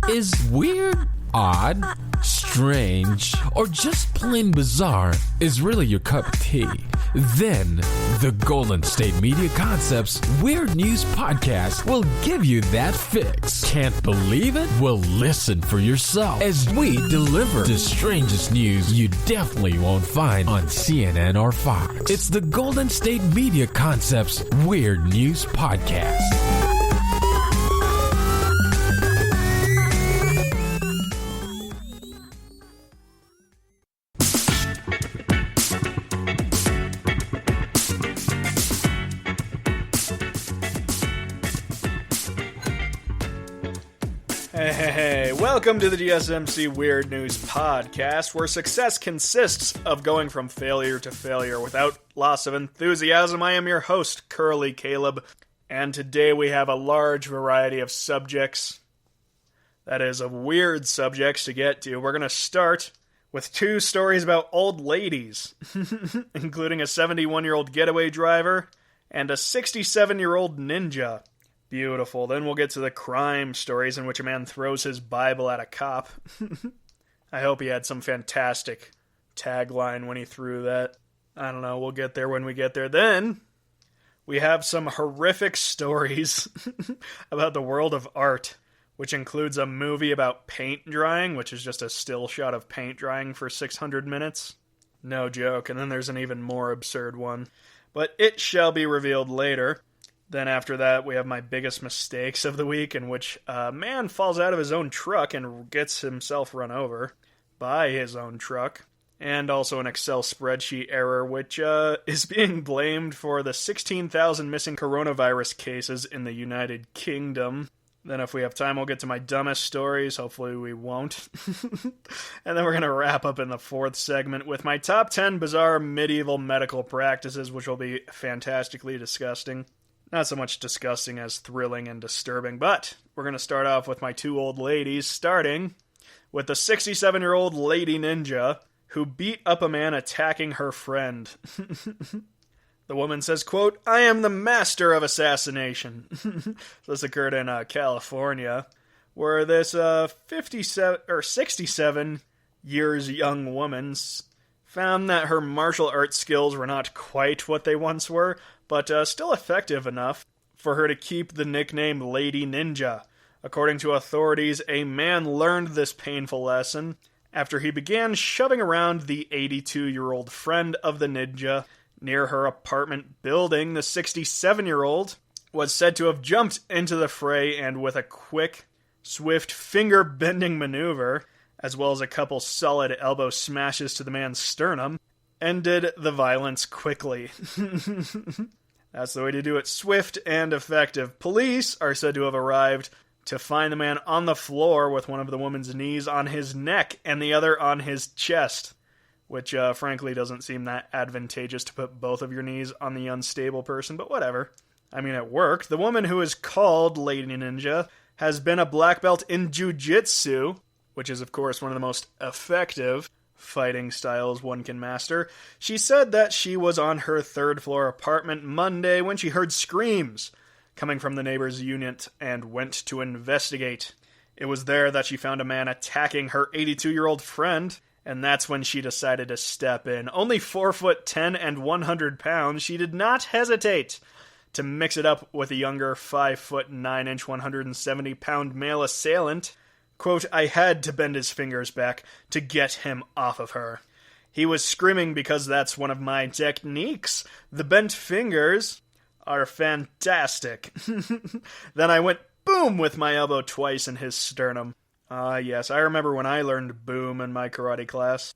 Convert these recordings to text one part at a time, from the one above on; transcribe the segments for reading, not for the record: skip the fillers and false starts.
Is weird, odd, strange, or just plain bizarre is really your cup of tea? Then, the Golden State Media Concepts Weird News Podcast will give you that fix. Can't believe it? Well, listen for yourself as we deliver the strangest news you definitely won't find on CNN or Fox. It's the Golden State Media Concepts Weird News Podcast. Hey, welcome to the GSMC Weird News Podcast, where success consists of going from failure to failure without loss of enthusiasm. I am your host, Curly Caleb, and today we have a large variety of subjects, that is, of weird subjects to get to. We're going to start with 2 stories about old ladies, including a 71-year-old Getaway driver and a 67-year-old ninja. Beautiful. Then we'll get to the crime stories in which a man throws his Bible at a cop. I hope he had some fantastic tagline when he threw that. I don't know, we'll get there when we get there. Then we have some horrific stories about the world of art, which includes a movie about paint drying, which is just a still shot of paint drying for 600 minutes. No joke. And then there's an even more absurd one. But it shall be revealed later. Then after that, we have my biggest mistakes of the week, in which a man falls out of his own truck and gets himself run over by his own truck. And also an Excel spreadsheet error, which is being blamed for the 16,000 missing coronavirus cases in the United Kingdom. Then if we have time, we'll get to my dumbest stories. Hopefully we won't. And then we're going to wrap up in the 4th segment with my top 10 bizarre medieval medical practices, which will be fantastically disgusting. Not so much disgusting as thrilling and disturbing, but we're going to start off with my 2 old ladies, starting with the 67-year-old lady ninja who beat up a man attacking her friend. The woman says, quote, "I am the master of assassination." This occurred in California, where this 67 years young woman found that her martial arts skills were not quite what they once were, but still effective enough for her to keep the nickname Lady Ninja. According to authorities, a man learned this painful lesson after he began shoving around the 82-year-old friend of the ninja near her apartment building. The 67-year-old was said to have jumped into the fray and with a quick, swift finger-bending maneuver, as well as a couple solid elbow smashes to the man's sternum, ended the violence quickly. That's the way to do it. Swift and effective. Police are said to have arrived to find the man on the floor with one of the woman's knees on his neck and the other on his chest, which frankly doesn't seem that advantageous to put both of your knees on the unstable person, but whatever. I mean, it worked. The woman who is called Lady Ninja has been a black belt in jiu-jitsu, which is, of course, one of the most effective fighting styles one can master. She said that she was on her 3rd floor apartment Monday when she heard screams coming from the neighbor's unit and went to investigate. It was there that she found a man attacking her 82-year-old friend, and that's when she decided to step in. Only 4'10" and 100 pounds, she did not hesitate to mix it up with a younger 5'9", 170-pound male assailant. Quote, "I had to bend his fingers back to get him off of her. He was screaming because that's one of my techniques. The bent fingers are fantastic." Then I went boom with my elbow twice in his sternum. Yes, I remember when I learned boom in my karate class.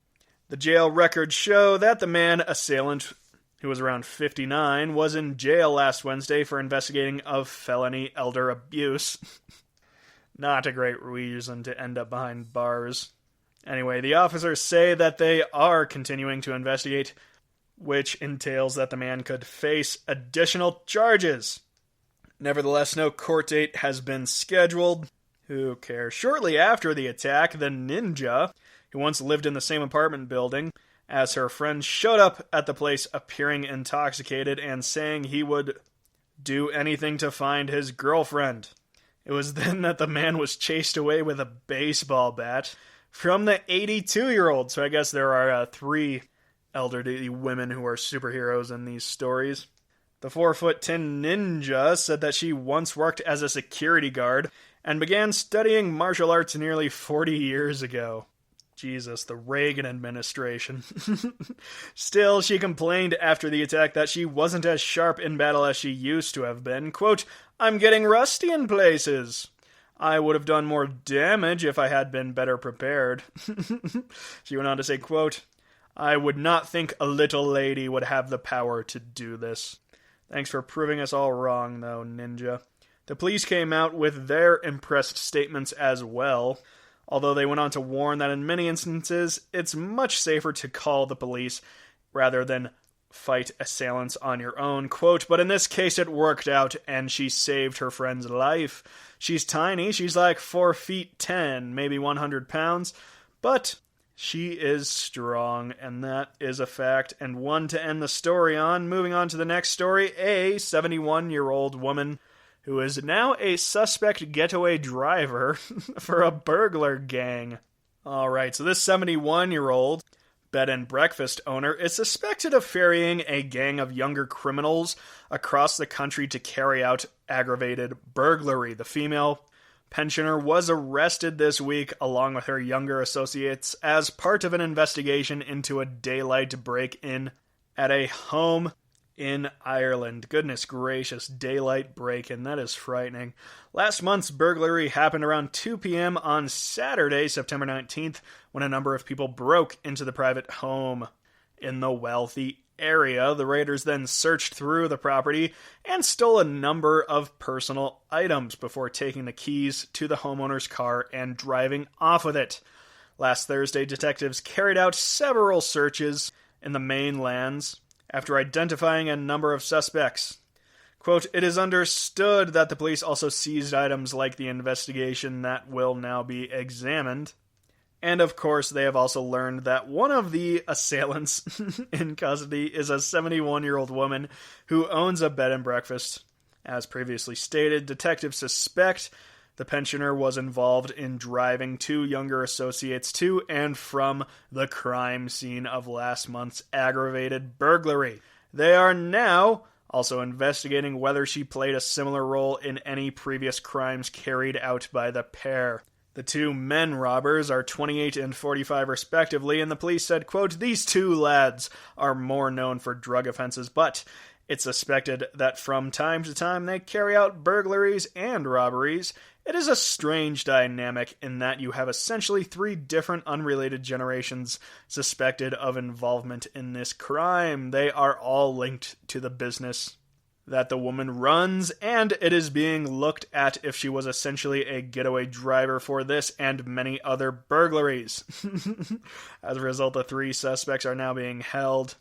The jail records show that the man assailant, who was around 59, was in jail last Wednesday for investigating of felony elder abuse. Not a great reason to end up behind bars. Anyway, the officers say that they are continuing to investigate, which entails that the man could face additional charges. Nevertheless, no court date has been scheduled. Who cares? Shortly after the attack, the ninja, who once lived in the same apartment building as her friend, showed up at the place appearing intoxicated and saying he would do anything to find his girlfriend. It was then that the man was chased away with a baseball bat from the 82-year-old. So I guess there are 3 elderly women who are superheroes in these stories. The 4'10" ninja said that she once worked as a security guard and began studying martial arts nearly 40 years ago. Jesus, the Reagan administration. Still, she complained after the attack that she wasn't as sharp in battle as she used to have been. Quote, "I'm getting rusty in places. I would have done more damage if I had been better prepared." She went on to say, quote, "I would not think a little lady would have the power to do this." Thanks for proving us all wrong, though, Ninja. The police came out with their impressed statements as well, although they went on to warn that in many instances, it's much safer to call the police rather than fight assailants on your own. Quote, "But in this case it worked out, and she saved her friend's life. She's tiny, she's like 4'10", maybe 100 pounds, but she is strong, and that is a fact, and one to end the story on. Moving on to the next story, a 71-year-old woman who is now a suspect getaway driver for a burglar gang. Alright, so this 71-year-old bed and breakfast owner is suspected of ferrying a gang of younger criminals across the country to carry out aggravated burglary. The female pensioner was arrested this week along with her younger associates as part of an investigation into a daylight break-in at a home in Ireland. Goodness gracious, daylight break-in, that is frightening. Last month's burglary happened around 2 p.m. on Saturday, September 19th, when a number of people broke into the private home in the wealthy area. The raiders then searched through the property and stole a number of personal items before taking the keys to the homeowner's car and driving off with it. Last Thursday, detectives carried out several searches in the mainlands after identifying a number of suspects. Quote, "It is understood that the police also seized items like the investigation that will now be examined. And of course, they have also learned that one of the assailants in custody is a 71-year-old woman who owns a bed and breakfast. As previously stated, detectives suspect the pensioner was involved in driving 2 younger associates to and from the crime scene of last month's aggravated burglary. They are now also investigating whether she played a similar role in any previous crimes carried out by the pair. The 2 men robbers are 28 and 45 respectively, and the police said, quote, "These 2 lads are more known for drug offenses, but it's suspected that from time to time they carry out burglaries and robberies. It is a strange dynamic in that you have essentially 3 different unrelated generations suspected of involvement in this crime. They are all linked to the business that the woman runs, and it is being looked at if she was essentially a getaway driver for this and many other burglaries." As a result, the 3 suspects are now being held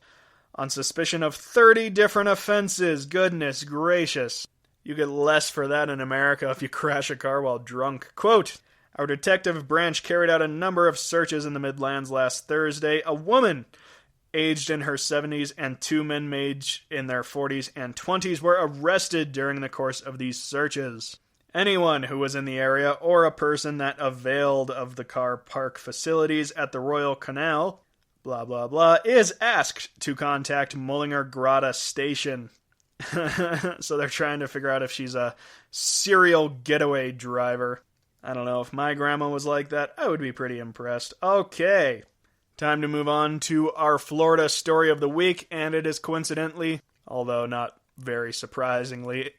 on suspicion of 30 different offenses. Goodness gracious. You get less for that in America if you crash a car while drunk. Quote, "Our detective branch carried out a number of searches in the Midlands last Thursday. A woman aged in her 70s and 2 men aged in their 40s and 20s were arrested during the course of these searches. Anyone who was in the area or a person that availed of the car park facilities at the Royal Canal, blah blah blah, is asked to contact Mullingar Grotto Station." So they're trying to figure out if she's a serial getaway driver. I don't know, if my grandma was like that, I would be pretty impressed. Okay, time to move on to our Florida story of the week, and it is coincidentally, although not very surprisingly,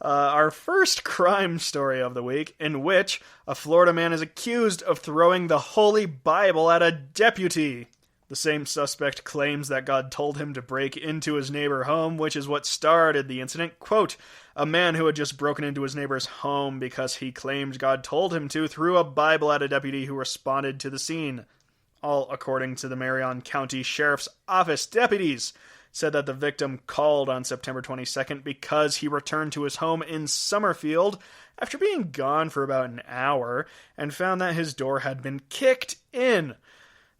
our first crime story of the week, in which a Florida man is accused of throwing the Holy Bible at a deputy. The same suspect claims that God told him to break into his neighbor's home, which is what started the incident. Quote, "A man who had just broken into his neighbor's home because he claimed God told him to threw a Bible at a deputy who responded to the scene." All according to the Marion County Sheriff's Office. Deputies said that the victim called on September 22nd because he returned to his home in Summerfield after being gone for about an hour and found that his door had been kicked in.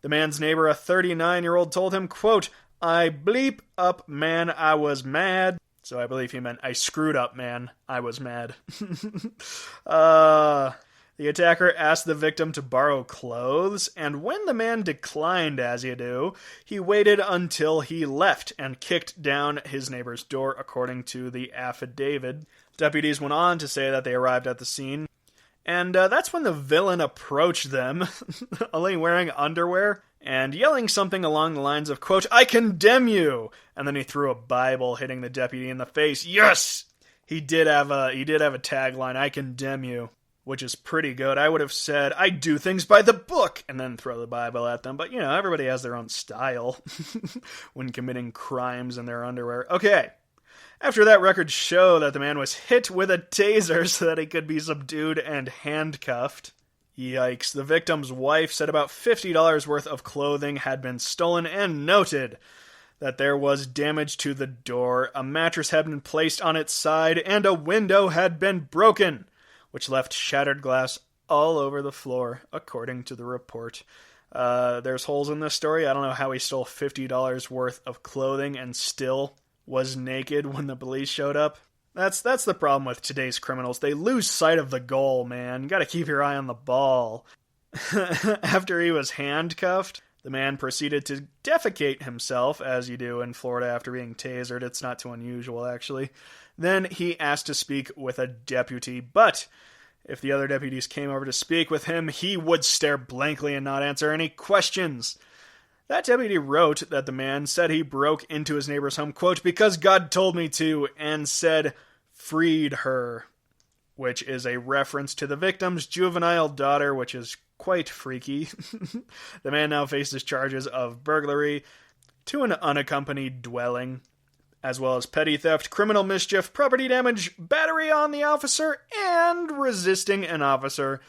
The man's neighbor, a 39-year-old, told him, quote, "I bleep up, man, I was mad. So I believe he meant, I screwed up, man. I was mad. The attacker asked the victim to borrow clothes, and when the man declined, as you do, he waited until he left and kicked down his neighbor's door, according to the affidavit. Deputies went on to say that they arrived at the scene, and that's when the villain approached them, only wearing underwear, and yelling something along the lines of, quote, "I condemn you!" And then he threw a Bible, hitting the deputy in the face. Yes! He did have a tagline, "I condemn you," which is pretty good. I would have said, "I do things by the book," and then throw the Bible at them. But, everybody has their own style when committing crimes in their underwear. Okay. After that, records show that the man was hit with a taser so that he could be subdued and handcuffed. Yikes. The victim's wife said about $50 worth of clothing had been stolen and noted that there was damage to the door, a mattress had been placed on its side, and a window had been broken, which left shattered glass all over the floor, according to the report. There's holes in this story. I don't know how he stole $50 worth of clothing and still was naked when the police showed up. That's the problem with today's criminals. They lose sight of the goal, man. You gotta keep your eye on the ball. After he was handcuffed, the man proceeded to defecate himself, as you do in Florida after being tasered. It's not too unusual, actually. Then he asked to speak with a deputy, but if the other deputies came over to speak with him, he would stare blankly and not answer any questions. That deputy wrote that the man said he broke into his neighbor's home, quote, "because God told me to," and said, "freed her," which is a reference to the victim's juvenile daughter, which is quite freaky. The man now faces charges of burglary to an unaccompanied dwelling, as well as petty theft, criminal mischief, property damage, battery on the officer, and resisting an officer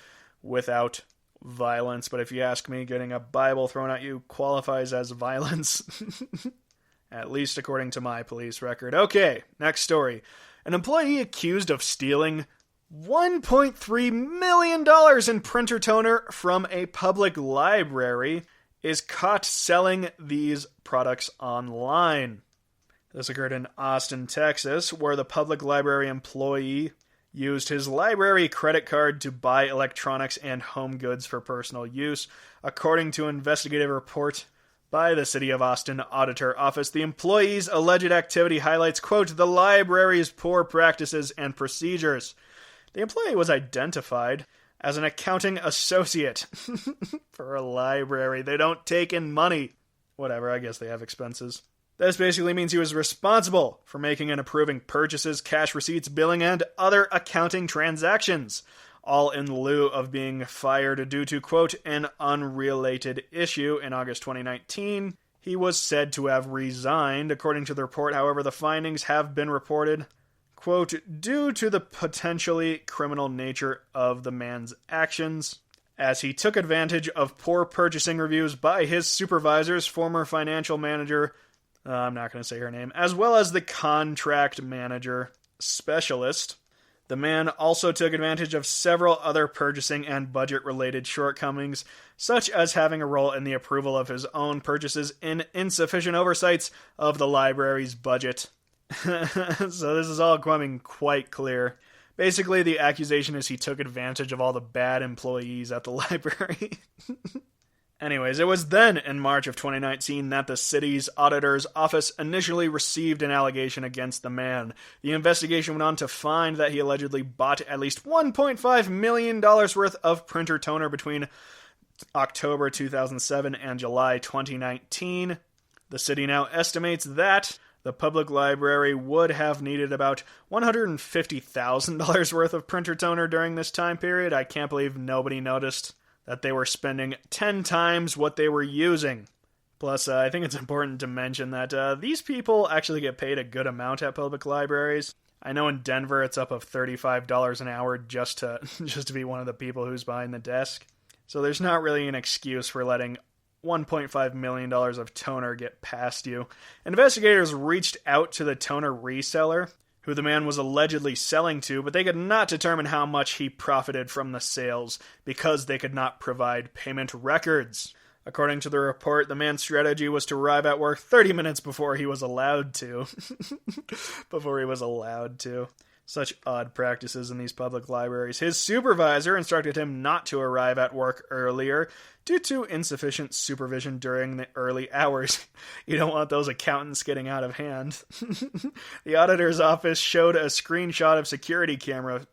without violence. But if you ask me, getting a Bible thrown at you qualifies as violence. At least according to my police record. Okay, next story. An employee accused of stealing $1.3 million in printer toner from a public library is caught selling these products online. This occurred in Austin, Texas, where the public library employee used his library credit card to buy electronics and home goods for personal use. According to an investigative report by the City of Austin Auditor Office, the employee's alleged activity highlights, quote, "the library's poor practices and procedures." The employee was identified as an accounting associate for a library. They don't take in money. Whatever, I guess they have expenses. This basically means he was responsible for making and approving purchases, cash receipts, billing, and other accounting transactions, all in lieu of being fired due to, quote, "an unrelated issue." In August 2019, he was said to have resigned. According to the report, however, the findings have been reported, quote, "due to the potentially criminal nature of the man's actions, as he took advantage of poor purchasing reviews by his supervisors, former financial manager," I'm not going to say her name, "as well as the contract manager specialist. The man also took advantage of several other purchasing and budget-related shortcomings, such as having a role in the approval of his own purchases in insufficient oversights of the library's budget." So this is all becoming quite clear. Basically, the accusation is he took advantage of all the bad employees at the library. Anyways, it was then in March of 2019 that the city's auditor's office initially received an allegation against the man. The investigation went on to find that he allegedly bought at least $1.5 million worth of printer toner between October 2007 and July 2019. The city now estimates that the public library would have needed about $150,000 worth of printer toner during this time period. I can't believe nobody noticed that they were spending 10 times what they were using. Plus, I think it's important to mention that these people actually get paid a good amount at public libraries. I know in Denver it's up of $35 an hour just to be one of the people who's behind the desk. So there's not really an excuse for letting $1.5 million of toner get past you. Investigators reached out to the toner reseller, who the man was allegedly selling to, but they could not determine how much he profited from the sales because they could not provide payment records. According to the report, the man's strategy was to arrive at work 30 minutes before he was allowed to. Such odd practices in these public libraries. His supervisor instructed him not to arrive at work earlier due to insufficient supervision during the early hours. You don't want those accountants getting out of hand. The auditor's office showed a screenshot of security camera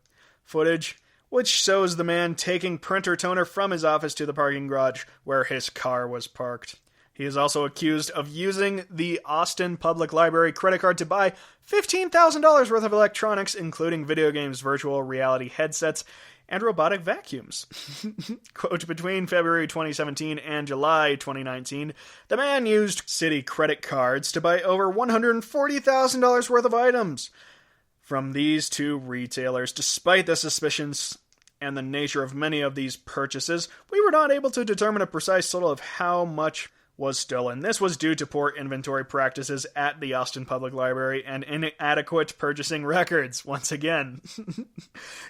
footage, which shows the man taking printer toner from his office to the parking garage where his car was parked. He is also accused of using the Austin Public Library credit card to buy $15,000 worth of electronics, including video games, virtual reality headsets, and robotic vacuums. Quote, between February 2017 and July 2019, the man used city credit cards to buy over $140,000 worth of items from these two retailers. Despite the suspicions and the nature of many of these purchases, we were not able to determine a precise total of how much was stolen. This was due to poor inventory practices at the Austin Public Library and inadequate purchasing records. Once again,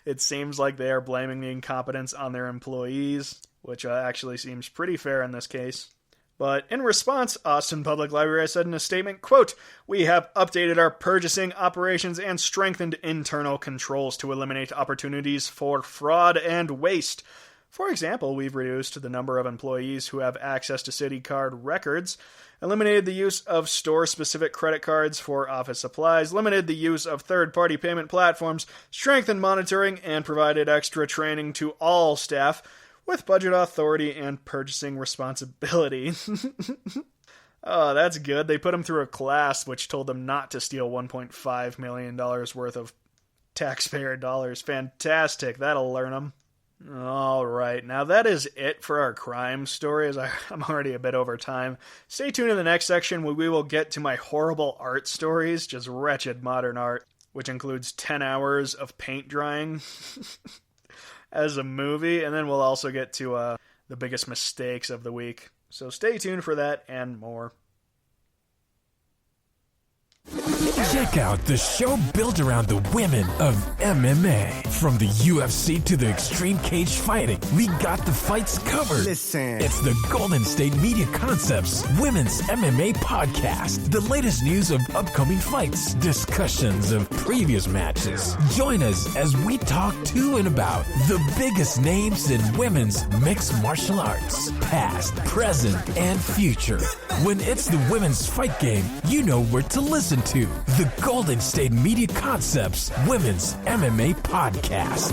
it seems like they are blaming the incompetence on their employees, which actually seems pretty fair in this case. But in response, Austin Public Library said in a statement, quote, we have updated our purchasing operations and strengthened internal controls to eliminate opportunities for fraud and waste. For example, we've reduced the number of employees who have access to city card records, eliminated the use of store-specific credit cards for office supplies, limited the use of third-party payment platforms, strengthened monitoring, and provided extra training to all staff with budget authority and purchasing responsibility. Oh, that's good. They put them through a class which told them not to steal $1.5 million worth of taxpayer dollars. Fantastic. That'll learn them. All right, now that is it for our crime stories. I'm already a bit over time. Stay tuned in the next section where we will get to my horrible art stories, just wretched modern art, which includes 10 hours of paint drying as a movie, and then we'll also get to the biggest mistakes of the week. So stay tuned for that and more. Check out the show built around the women of MMA. From the UFC to the extreme cage fighting, we got the fights covered. Listen. It's the Golden State Media Concepts Women's MMA Podcast. The latest news of upcoming fights, discussions of previous matches. Join us as we talk to and about the biggest names in women's mixed martial arts, past, present, and future. When it's the women's fight game, you know where to listen to. The Golden State Media Concepts Women's MMA Podcast.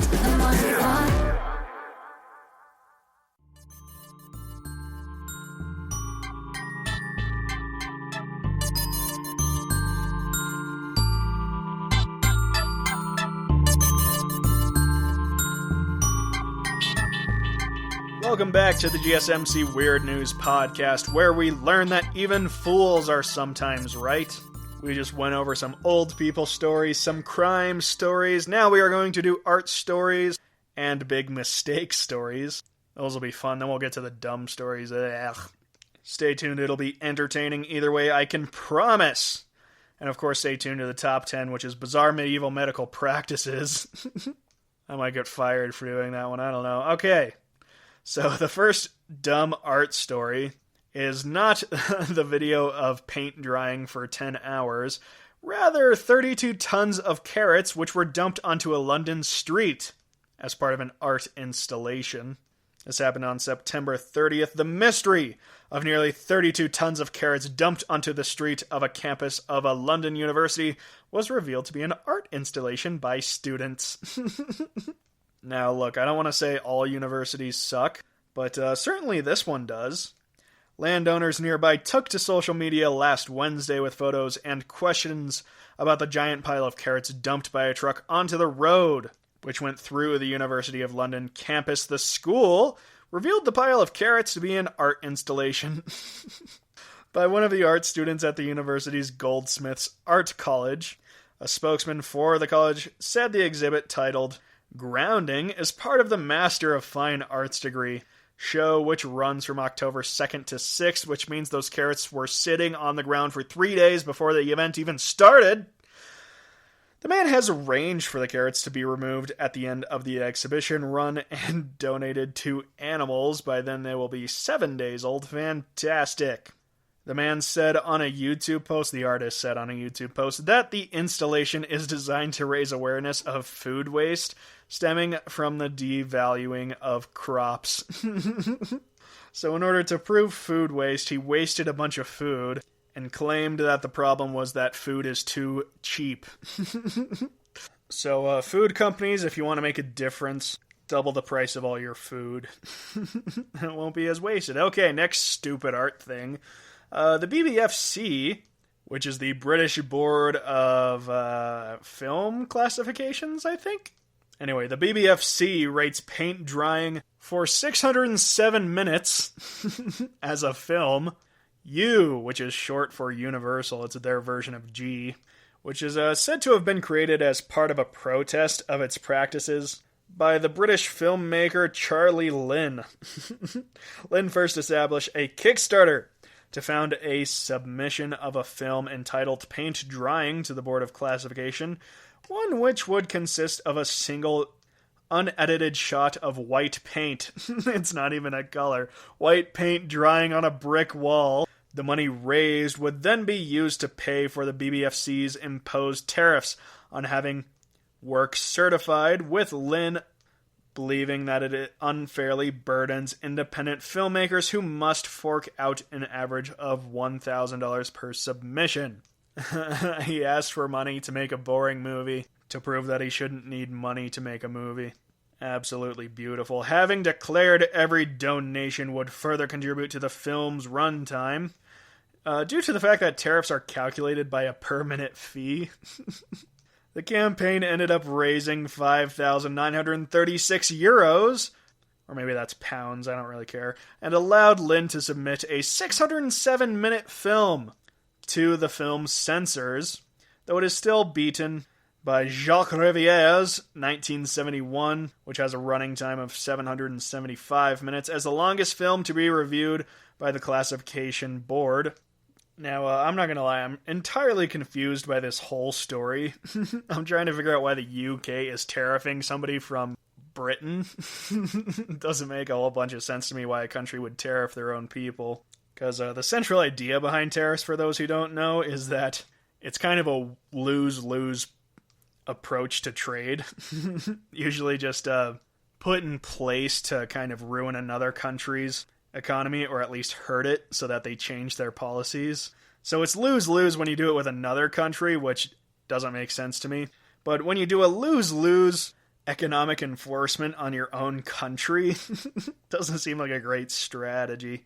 Welcome back to the GSMC Weird News Podcast, where we learn that even fools are sometimes right. We just went over some old people stories, some crime stories. Now we are going to do art stories and big mistake stories. Those will be fun. Then we'll get to the dumb stories. Ugh. Stay tuned. It'll be entertaining either way, I can promise. And of course, stay tuned to the top 10, which is bizarre medieval medical practices. I might get fired for doing that one. I don't know. Okay. So the first dumb art story is not the video of paint drying for 10 hours, rather 32 tons of carrots which were dumped onto a London street as part of an art installation. This happened on September 30th. The mystery of nearly 32 tons of carrots dumped onto the street of a campus of a London university was revealed to be an art installation by students. Now look, I don't want to say all universities suck, but certainly this one does. Landowners nearby took to social media last Wednesday with photos and questions about the giant pile of carrots dumped by a truck onto the road, which went through the University of London campus. The school revealed the pile of carrots to be an art installation by one of the art students at the university's Goldsmiths Art College. A spokesman for the college said the exhibit, titled Grounding, is part of the Master of Fine Arts degree show, which runs from October 2nd to 6th, which means those carrots were sitting on the ground for 3 days before the event even started. The man has arranged for the carrots to be removed at the end of the exhibition run and donated to animals. By then they will be 7 days old. Fantastic. The man said on a YouTube post, the artist said on a YouTube post, that the installation is designed to raise awareness of food waste stemming from the devaluing of crops. So in order to prove food waste, he wasted a bunch of food and claimed that the problem was that food is too cheap. So food companies, if you want to make a difference, double the price of all your food. It won't be as wasted. Okay, next stupid art thing. The BBFC, which is the British Board of Film Classifications, I think? Anyway, the BBFC rates paint drying for 607 minutes as a film. U, which is short for Universal, it's their version of G, which is said to have been created as part of a protest of its practices by the British filmmaker Charlie Lynn. Lynn first established a Kickstarter to found a submission of a film entitled Paint Drying to the Board of Classification, one which would consist of a single unedited shot of white paint. It's not even a color. White paint drying on a brick wall. The money raised would then be used to pay for the BBFC's imposed tariffs on having work certified, with Lynn believing that it unfairly burdens independent filmmakers who must fork out an average of $1,000 per submission. He asked for money to make a boring movie to prove that he shouldn't need money to make a movie. Absolutely beautiful. Having declared every donation would further contribute to the film's runtime, due to the fact that tariffs are calculated by a per-minute fee. The campaign ended up raising €5,936, or maybe that's pounds, I don't really care, and allowed Lynn to submit a 607-minute film to the film's censors, though it is still beaten by Jacques Riviere's 1971, which has a running time of 775 minutes, as the longest film to be reviewed by the classification board. Now, I'm not going to lie, I'm entirely confused by this whole story. I'm trying to figure out why the UK is tariffing somebody from Britain. It doesn't make a whole bunch of sense to me why a country would tariff their own people. Because the central idea behind tariffs, for those who don't know, is that it's kind of a lose-lose approach to trade. Usually just put in place to kind of ruin another country's economy, or at least hurt it so that they change their policies. So it's lose-lose when you do it with another country, which doesn't make sense to me. But when you do a lose-lose economic enforcement on your own country, doesn't seem like a great strategy.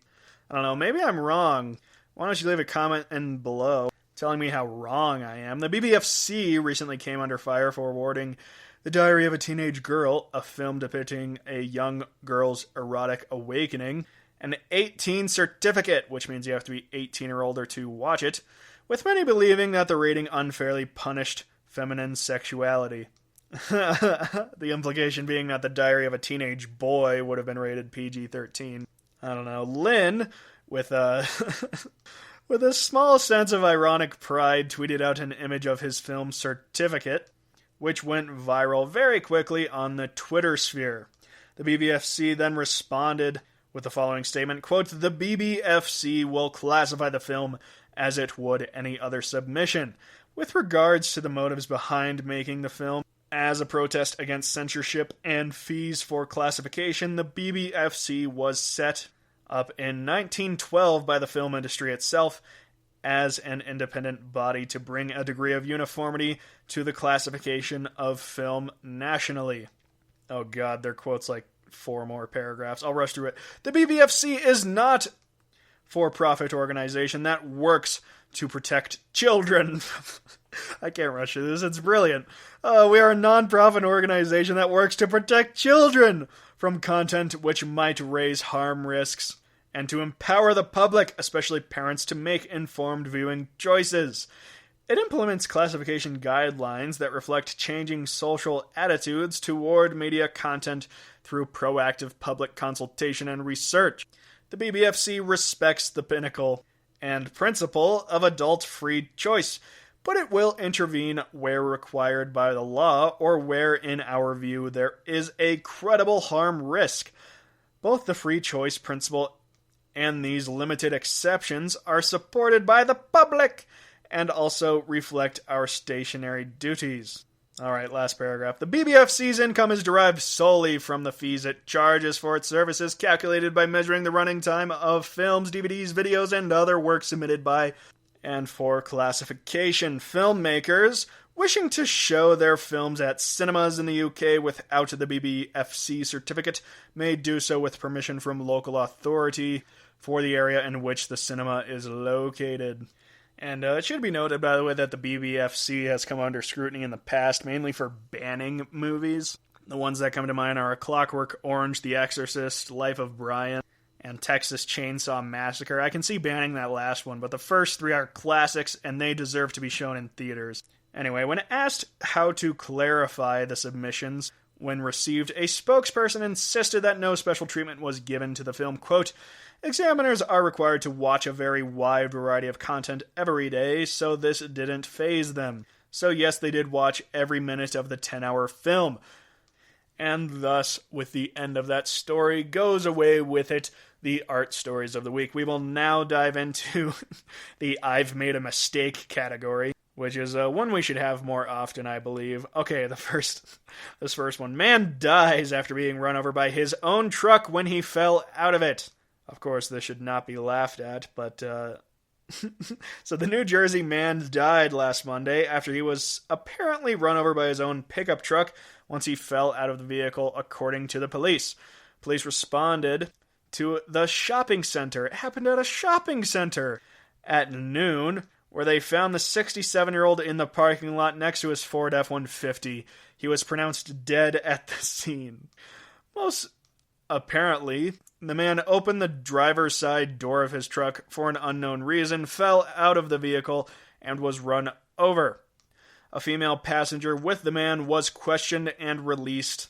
I don't know, maybe I'm wrong. Why don't you leave a comment in below telling me how wrong I am. The BBFC recently came under fire for awarding The Diary of a Teenage Girl, a film depicting a young girl's erotic awakening, an 18 certificate, which means you have to be 18 or older to watch it, with many believing that the rating unfairly punished feminine sexuality. The implication being that The Diary of a Teenage Boy would have been rated PG-13. I don't know. Lynn, with a small sense of ironic pride, tweeted out an image of his film certificate, which went viral very quickly on the Twitter sphere. The BBFC then responded with the following statement, quote, "The BBFC will classify the film as it would any other submission. With regards to the motives behind making the film, as a protest against censorship and fees for classification, the BBFC was set up in 1912 by the film industry itself as an independent body to bring a degree of uniformity to the classification of film nationally." Oh god, their quote's like 4 more paragraphs. I'll rush through it. "The BBFC is not for-profit organization that works to protect children." I can't rush through this, it's brilliant. "We are a non-profit organization that works to protect children from content which might raise harm risks, and to empower the public, especially parents, to make informed viewing choices. It implements classification guidelines that reflect changing social attitudes toward media content through proactive public consultation and research. The BBFC respects the pinnacle and principle of adult-free choice, but it will intervene where required by the law or where, in our view, there is a credible harm risk. Both the free choice principle and these limited exceptions are supported by the public and also reflect our stationary duties. Alright, last paragraph. The BBFC's income is derived solely from the fees it charges for its services, calculated by measuring the running time of films, DVDs, videos, and other works submitted by and for classification. Filmmakers wishing to show their films at cinemas in the UK without the BBFC certificate may do so with permission from local authority for the area in which the cinema is located. And it should be noted, by the way, that the BBFC has come under scrutiny in the past, mainly for banning movies. The ones that come to mind are A Clockwork Orange, The Exorcist, Life of Brian, and Texas Chainsaw Massacre. I can see banning that last one, but the first three are classics, and they deserve to be shown in theaters. Anyway, when asked how to clarify the submissions when received, a spokesperson insisted that no special treatment was given to the film. Quote, examiners are required to watch a very wide variety of content every day, so this didn't faze them. So yes, they did watch every minute of the 10-hour film. And thus, with the end of that story, goes away with it the art stories of the week. We will now dive into the I've Made a Mistake category, which is one we should have more often, I believe. Okay, this first one. Man dies after being run over by his own truck when he fell out of it. Of course, this should not be laughed at, but, So the New Jersey man died last Monday after he was apparently run over by his own pickup truck once he fell out of the vehicle, according to the police. Police responded to the shopping center. It happened at a shopping center at noon, where they found the 67-year-old in the parking lot next to his Ford F-150. He was pronounced dead at the scene. Most apparently, the man opened the driver's side door of his truck for an unknown reason, fell out of the vehicle, and was run over. A female passenger with the man was questioned and released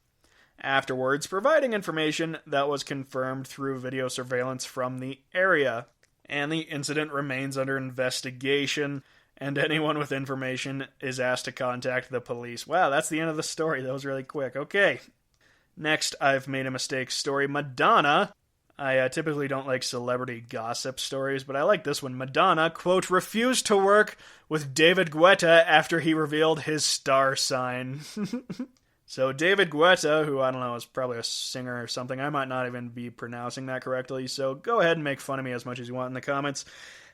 afterwards, providing information that was confirmed through video surveillance from the area. And the incident remains under investigation, and anyone with information is asked to contact the police. Wow, that's the end of the story. That was really quick. Okay. Next, I've Made a Mistake story. Madonna. I typically don't like celebrity gossip stories, but I like this one. Madonna, quote, refused to work with David Guetta after he revealed his star sign. So David Guetta, who I don't know, is probably a singer or something. I might not even be pronouncing that correctly, so go ahead and make fun of me as much as you want in the comments.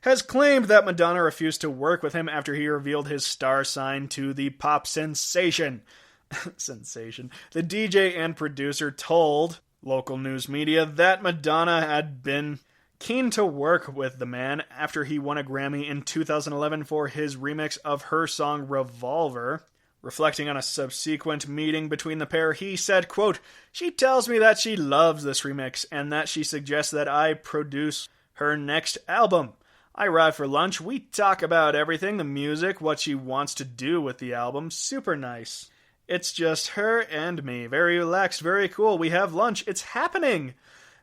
Has claimed that Madonna refused to work with him after he revealed his star sign to the pop sensation. The DJ and producer told local news media that Madonna had been keen to work with the man after he won a Grammy in 2011 for his remix of her song Revolver. Reflecting on a subsequent meeting between the pair, he said, quote, she tells me that she loves this remix and that she suggests that I produce her next album. I arrive for lunch, we talk about everything, the music, what she wants to do with the album. Super nice. It's just her and me. Very relaxed, very cool. We have lunch. It's happening.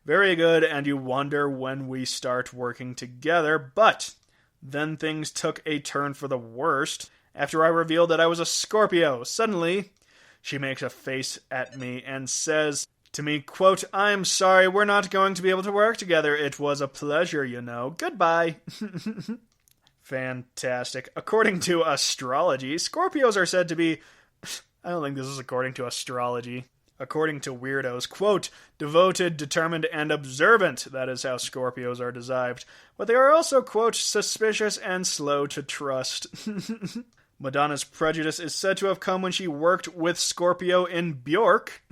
Very good, and you wonder when we start working together. But then things took a turn for the worst. After I revealed that I was a Scorpio, suddenly she makes a face at me and says to me, quote, I'm sorry, we're not going to be able to work together. It was a pleasure, you know. Goodbye. Fantastic. According to astrology, Scorpios are said to be... I don't think this is according to astrology. According to weirdos, quote, devoted, determined, and observant. That is how Scorpios are described. But they are also, quote, suspicious and slow to trust. Madonna's prejudice is said to have come when she worked with Scorpio in Bjork,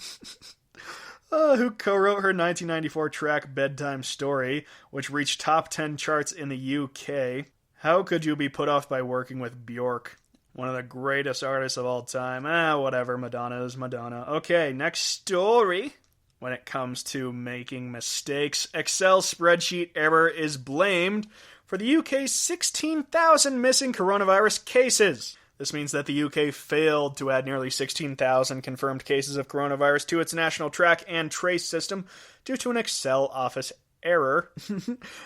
who co-wrote her 1994 track Bedtime Story, which reached top 10 charts in the UK. How could you be put off by working with Bjork? One of the greatest artists of all time. Whatever, Madonna is Madonna. Okay, next story. When it comes to making mistakes, Excel spreadsheet error is blamed for the UK's 16,000 missing coronavirus cases. This means that the UK failed to add nearly 16,000 confirmed cases of coronavirus to its national track and trace system due to an Excel office error.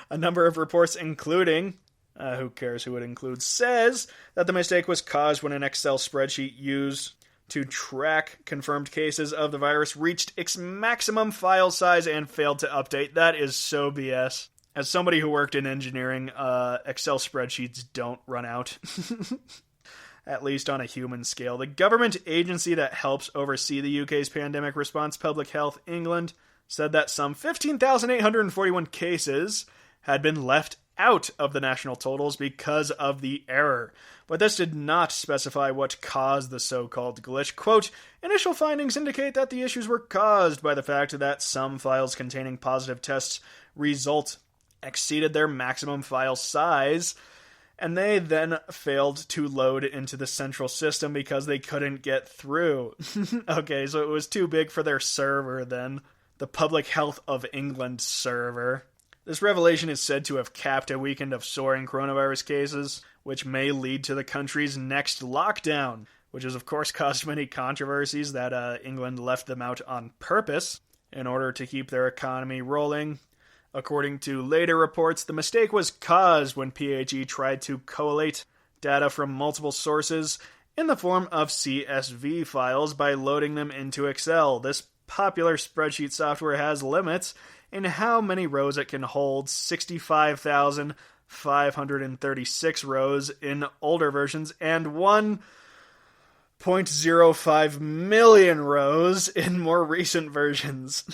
A number of reports including who cares who it includes, says that the mistake was caused when an Excel spreadsheet used to track confirmed cases of the virus reached its maximum file size and failed to update. That is so BS. As somebody who worked in engineering, Excel spreadsheets don't run out. At least on a human scale. The government agency that helps oversee the UK's pandemic response, Public Health England, said that some 15,841 cases had been left out of the national totals because of the error. But this did not specify what caused the so-called glitch. Quote, initial findings indicate that the issues were caused by the fact that some files containing positive test results exceeded their maximum file size, and they then failed to load into the central system because they couldn't get through. Okay, so it was too big for their server then. The Public Health of England server. This revelation is said to have capped a weekend of soaring coronavirus cases, which may lead to the country's next lockdown, which has of course caused many controversies that England left them out on purpose in order to keep their economy rolling. According to later reports, the mistake was caused when PHE tried to collate data from multiple sources in the form of CSV files by loading them into Excel. This popular spreadsheet software has limits in how many rows it can hold, 65,536 rows in older versions, and 1.05 million rows in more recent versions.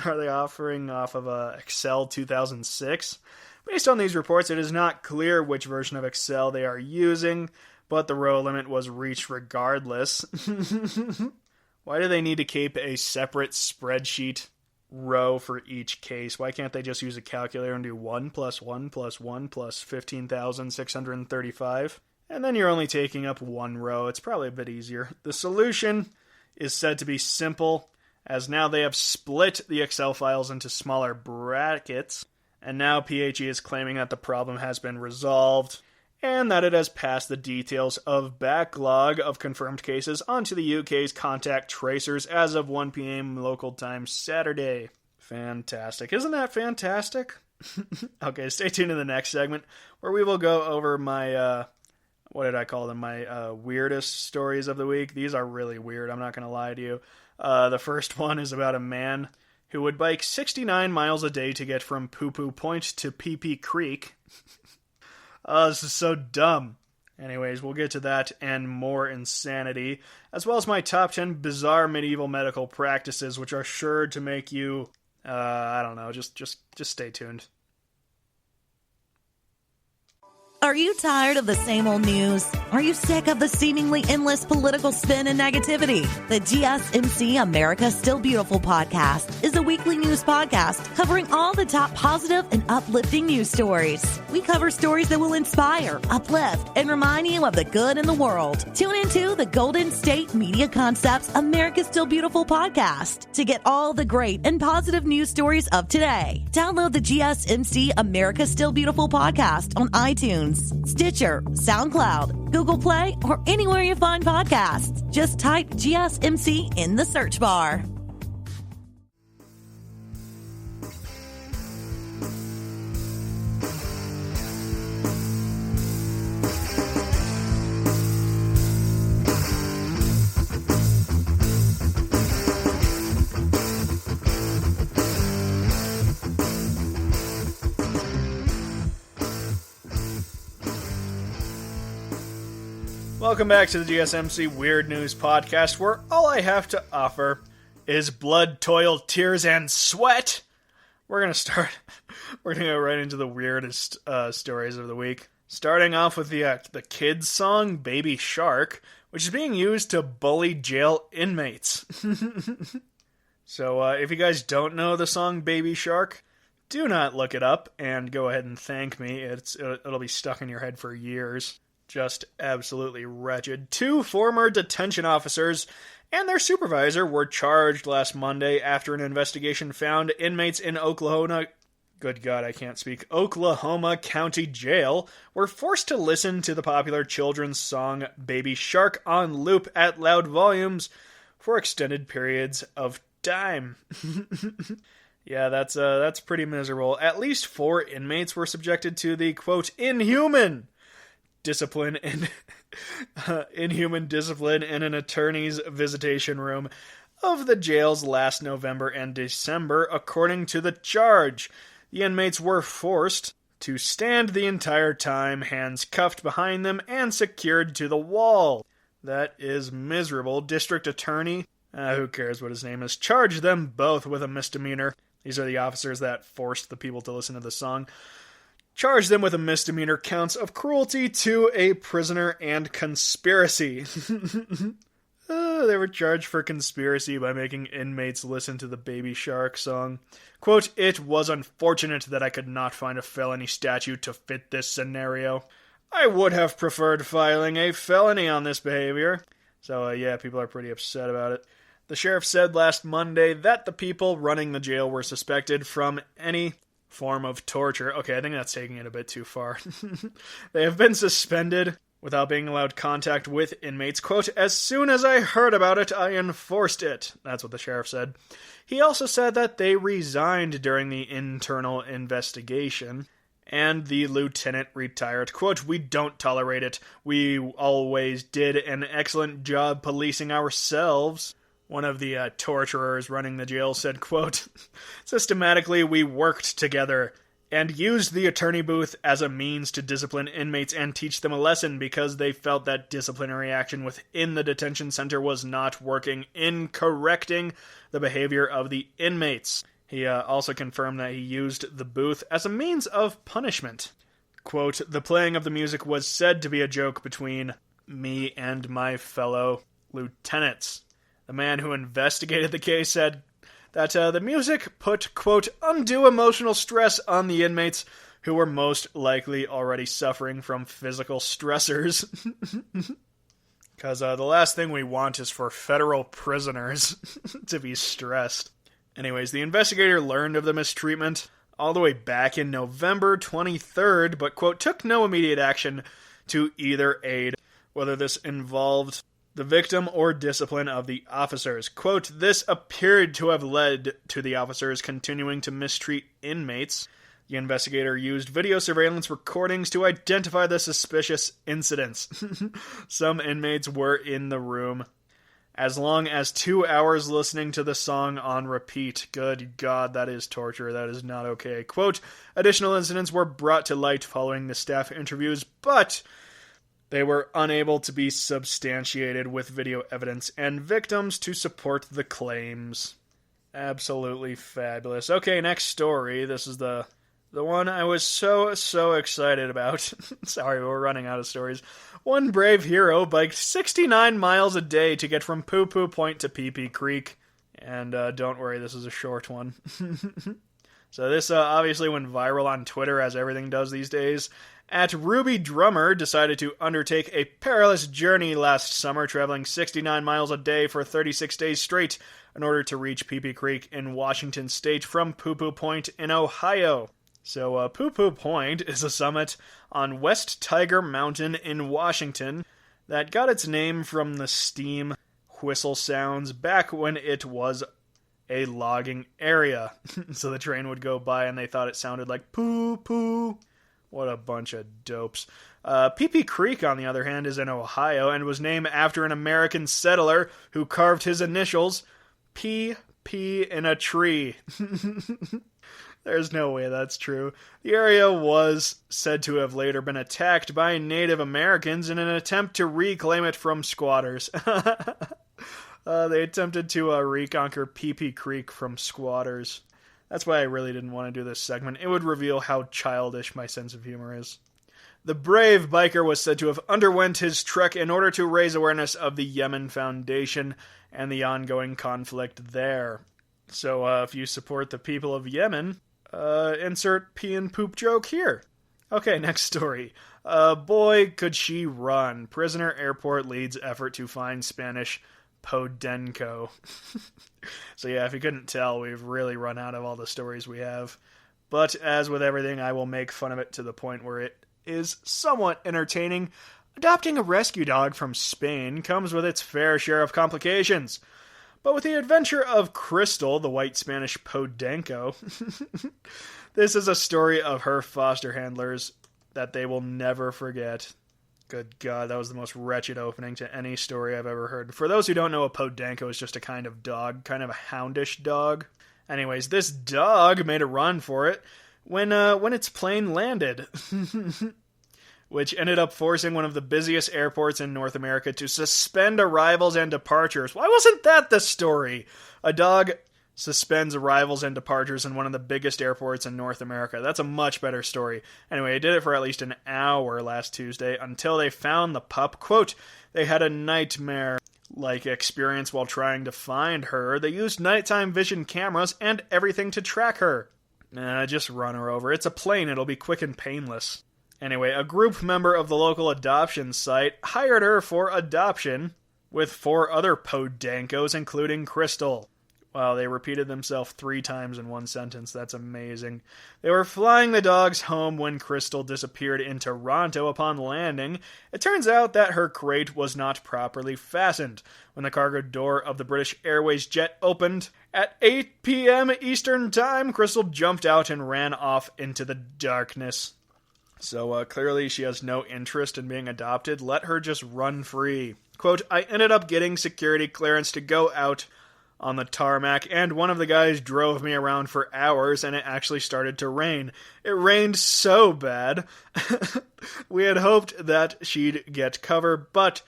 Are they offering off of Excel 2006? Based on these reports, it is not clear which version of Excel they are using, but the row limit was reached regardless. Why do they need to keep a separate spreadsheet row for each case? Why can't they just use a calculator and do 1 plus 1 plus 1 plus 15,635? And then you're only taking up one row. It's probably a bit easier. The solution is said to be simple, as now they have split the Excel files into smaller brackets, and now PHE is claiming that the problem has been resolved, and that it has passed the details of backlog of confirmed cases onto the UK's contact tracers as of 1 p.m. local time Saturday. Fantastic. Isn't that fantastic? Okay, stay tuned in the next segment, where we will go over my, what did I call them? My weirdest stories of the week. These are really weird, I'm not going to lie to you. The first one is about a man who would bike 69 miles a day to get from Poo Poo Point to Pee Pee Creek. This is so dumb. Anyways, we'll get to that and more insanity, as well as my top 10 bizarre medieval medical practices, which are sure to make you, I don't know, just stay tuned. Are you tired of the same old news? Are you sick of the seemingly endless political spin and negativity? The GSMC America Still Beautiful podcast is a weekly news podcast covering all the top positive and uplifting news stories. We cover stories that will inspire, uplift, and remind you of the good in the world. Tune into the Golden State Media Concepts America Still Beautiful podcast to get all the great and positive news stories of today. Download the GSMC America Still Beautiful podcast on iTunes, Stitcher, SoundCloud, Google Play, or anywhere you find podcasts. Just type GSMC in the search bar. Welcome back to the GSMC Weird News Podcast, where all I have to offer is blood, toil, tears, and sweat. We're going to go right into the weirdest stories of the week. Starting off with the kids song, Baby Shark, which is being used to bully jail inmates. So if you guys don't know the song Baby Shark, do not look it up and go ahead and thank me. It'll be stuck in your head for years. Just absolutely wretched. 2 former detention officers and their supervisor were charged last Monday after an investigation found inmates in Oklahoma County Jail were forced to listen to the popular children's song Baby Shark on loop at loud volumes for extended periods of time. Yeah, that's pretty miserable. At least 4 inmates were subjected to the, quote, inhuman discipline in an attorney's visitation room of the jails last November and December, according to the charge. The inmates were forced to stand the entire time, hands cuffed behind them and secured to the wall. That is miserable. District Attorney, who cares what his name is, charged them both with a misdemeanor. These are the officers that forced the people to listen to the song. Charged them with a misdemeanor counts of cruelty to a prisoner and conspiracy. They were charged for conspiracy by making inmates listen to the Baby Shark song. Quote, it was unfortunate that I could not find a felony statute to fit this scenario. I would have preferred filing a felony on this behavior. So, yeah, people are pretty upset about it. The sheriff said last Monday that the people running the jail were suspected from any form of torture. Okay, I think that's taking it a bit too far. They have been suspended without being allowed contact with inmates. Quote, as soon as I heard about it, I enforced it. That's what the sheriff said. He also said that they resigned during the internal investigation. And the lieutenant retired. Quote, we don't tolerate it. We always did an excellent job policing ourselves. One of the torturers running the jail said, quote, systematically we worked together and used the attorney booth as a means to discipline inmates and teach them a lesson because they felt that disciplinary action within the detention center was not working in correcting the behavior of the inmates. He also confirmed that he used the booth as a means of punishment. Quote, the playing of the music was said to be a joke between me and my fellow lieutenants. The man who investigated the case said that the music put, quote, undue emotional stress on the inmates who were most likely already suffering from physical stressors. Because the last thing we want is for federal prisoners to be stressed. Anyways, the investigator learned of the mistreatment all the way back in November 23rd, but, quote, took no immediate action to either aid, whether this involved the victim or discipline of the officers. Quote, this appeared to have led to the officers continuing to mistreat inmates. The investigator used video surveillance recordings to identify the suspicious incidents. Some inmates were in the room as long as 2 hours listening to the song on repeat. Good God, that is torture. That is not okay. Quote, additional incidents were brought to light following the staff interviews, but they were unable to be substantiated with video evidence and victims to support the claims. Absolutely fabulous. Okay, next story. This is the one I was so excited about. Sorry, we're running out of stories. One brave hero biked 69 miles a day to get from Poo Poo Point to Pee Pee Creek. And don't worry, this is a short one. So this obviously went viral on Twitter, as everything does these days. At Ruby Drummer decided to undertake a perilous journey last summer, traveling 69 miles a day for 36 days straight in order to reach Pee Pee Creek in Washington State from Poo Poo Point in Ohio. So Poo Poo Point is a summit on West Tiger Mountain in Washington that got its name from the steam whistle sounds back when it was a logging area. So the train would go by and they thought it sounded like poo poo. What a bunch of dopes. Pee Pee Creek, on the other hand, is in Ohio and was named after an American settler who carved his initials P in a tree. There's no way that's true. The area was said to have later been attacked by Native Americans in an attempt to reclaim it from squatters. They attempted to reconquer Pee Pee Creek from squatters. That's why I really didn't want to do this segment. It would reveal how childish my sense of humor is. The brave biker was said to have underwent his trek in order to raise awareness of the Yemen Foundation and the ongoing conflict there. So if you support the people of Yemen, insert pee and poop joke here. Okay, next story. Boy, could she run. Prisoner airport leads effort to find Spanish Podenco. So yeah, if you couldn't tell, we've really run out of all the stories we have. But as with everything, I will make fun of it to the point where it is somewhat entertaining. Adopting a rescue dog from Spain comes with its fair share of complications. But with the adventure of Crystal, the white Spanish Podenco, this is a story of her foster handlers that they will never forget. Good God, that was the most wretched opening to any story I've ever heard. For those who don't know, a Podenco is just a kind of dog, kind of a houndish dog. Anyways, this dog made a run for it when its plane landed, which ended up forcing one of the busiest airports in North America to suspend arrivals and departures. Why wasn't that the story? A dog suspends arrivals and departures in one of the biggest airports in North America. That's a much better story. Anyway, it did it for at least an hour last Tuesday until they found the pup. Quote, they had a nightmare-like experience while trying to find her. They used nighttime vision cameras and everything to track her. Just run her over. It's a plane. It'll be quick and painless. Anyway, a group member of the local adoption site hired her for adoption with 4 other Podencos, including Crystal. Wow, they repeated themselves 3 times in one sentence. That's amazing. They were flying the dogs home when Crystal disappeared in Toronto upon landing. It turns out that her crate was not properly fastened. When the cargo door of the British Airways jet opened at 8 p.m. Eastern Time, Crystal jumped out and ran off into the darkness. So clearly she has no interest in being adopted. Let her just run free. Quote, I ended up getting security clearance to go out on the tarmac, and one of the guys drove me around for hours, and it actually started to rain. It rained so bad. We had hoped that she'd get cover, but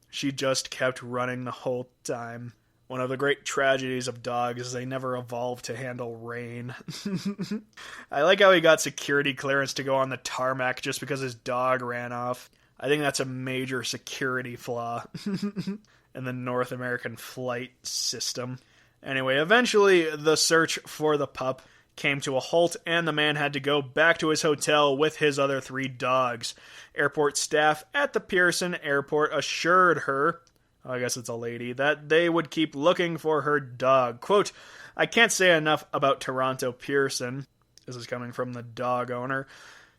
she just kept running the whole time. One of the great tragedies of dogs is they never evolve to handle rain. I like how he got security clearance to go on the tarmac just because his dog ran off. I think that's a major security flaw in the North American flight system. Anyway, eventually the search for the pup came to a halt, and the man had to go back to his hotel with his other 3 dogs. Airport staff at the Pearson Airport assured her, I guess it's a lady, that they would keep looking for her dog. Quote, I can't say enough about Toronto Pearson. This is coming from the dog owner.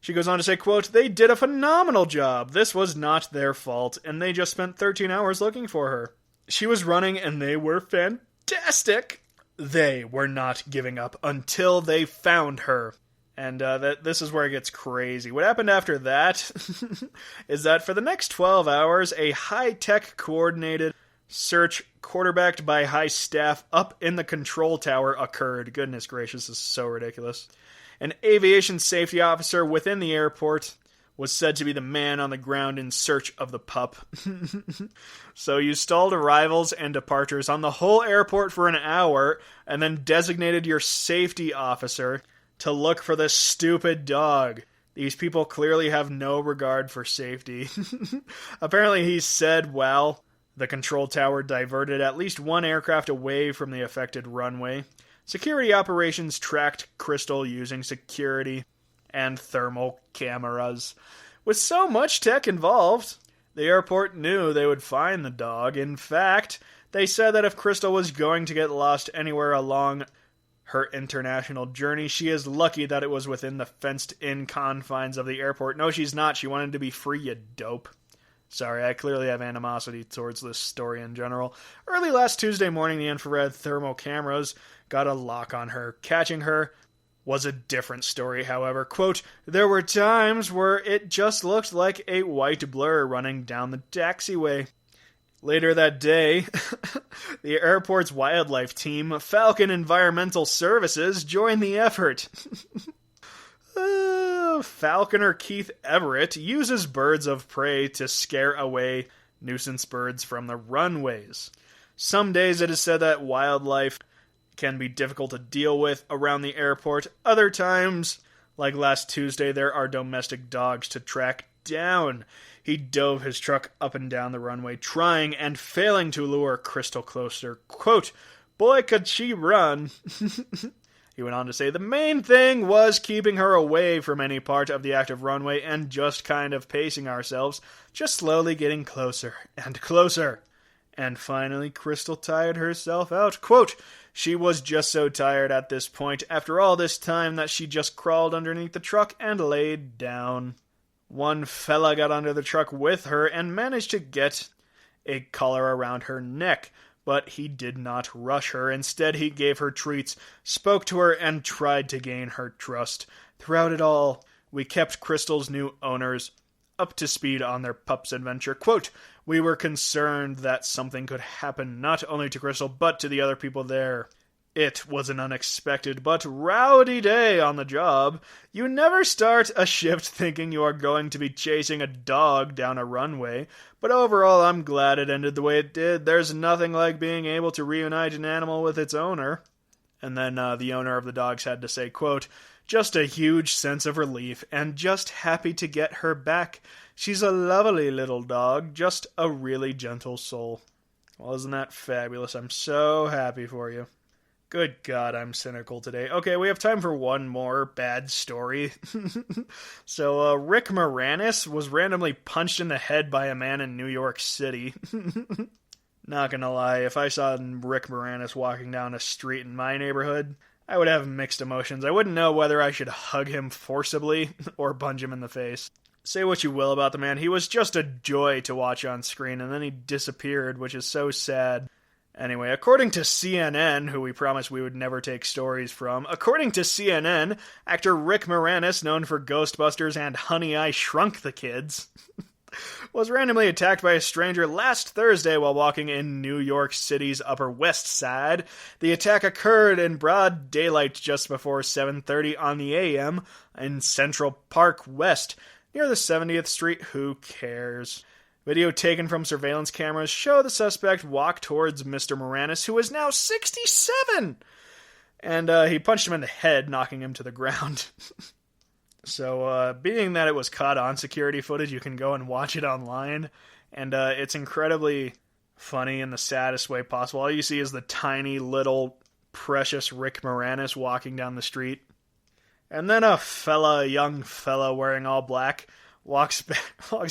She goes on to say, quote, they did a phenomenal job. This was not their fault, and they just spent 13 hours looking for her. She was running, and they were fantastic. They were not giving up until they found her. And this is where it gets crazy. What happened after that is that for the next 12 hours, a high-tech coordinated search quarterbacked by high staff up in the control tower occurred. Goodness gracious, this is so ridiculous. An aviation safety officer within the airport was said to be the man on the ground in search of the pup. So you stalled arrivals and departures on the whole airport for an hour, and then designated your safety officer to look for this stupid dog. These people clearly have no regard for safety. Apparently he said, well, the control tower diverted at least 1 aircraft away from the affected runway. Security operations tracked Crystal using security and thermal cameras. With so much tech involved, the airport knew they would find the dog. In fact, they said that if Crystal was going to get lost anywhere along her international journey, she is lucky that it was within the fenced-in confines of the airport. No, she's not. She wanted to be free, you dope. Sorry, I clearly have animosity towards this story in general. Early last Tuesday morning, the infrared thermal cameras got a lock on her. Catching her was a different story, however. Quote, there were times where it just looked like a white blur running down the taxiway. Later that day, the airport's wildlife team, Falcon Environmental Services, joined the effort. Falconer Keith Everett uses birds of prey to scare away nuisance birds from the runways. Some days it is said that wildlife can be difficult to deal with around the airport. Other times, like last Tuesday, there are domestic dogs to track down. He dove his truck up and down the runway, trying and failing to lure Crystal closer. Quote, boy, could she run. He went on to say the main thing was keeping her away from any part of the active runway and just kind of pacing ourselves, just slowly getting closer and closer. And finally, Crystal tired herself out. Quote, she was just so tired at this point after all this time that she just crawled underneath the truck and laid down. One fella got under the truck with her and managed to get a collar around her neck. But he did not rush her. Instead, he gave her treats, spoke to her, and tried to gain her trust. Throughout it all, we kept Crystal's new owners up to speed on their pup's adventure. Quote, we were concerned that something could happen not only to Crystal, but to the other people there. It was an unexpected but rowdy day on the job. You never start a shift thinking you are going to be chasing a dog down a runway, but overall I'm glad it ended the way it did. There's nothing like being able to reunite an animal with its owner. And then the owner of the dogs had to say, quote, just a huge sense of relief and just happy to get her back. She's a lovely little dog, just a really gentle soul. Well, isn't that fabulous? I'm so happy for you. Good God, I'm cynical today. Okay, we have time for one more bad story. So, Rick Moranis was randomly punched in the head by a man in New York City. Not gonna lie, if I saw Rick Moranis walking down a street in my neighborhood, I would have mixed emotions. I wouldn't know whether I should hug him forcibly or punch him in the face. Say what you will about the man, he was just a joy to watch on screen, and then he disappeared, which is so sad. Anyway, according to CNN, who we promised we would never take stories from, according to CNN, actor Rick Moranis, known for Ghostbusters and Honey, I Shrunk the Kids, was randomly attacked by a stranger last Thursday while walking in New York City's Upper West Side. The attack occurred in broad daylight just before 7:30 on the AM in Central Park West, near the 70th Street. Who cares? Video taken from surveillance cameras show the suspect walk towards Mr. Moranis, who is now 67! And he punched him in the head, knocking him to the ground. So, being that it was caught on security footage, you can go and watch it online. And it's incredibly funny in the saddest way possible. All you see is the tiny, little, precious Rick Moranis walking down the street. And then a young fella wearing all black, walks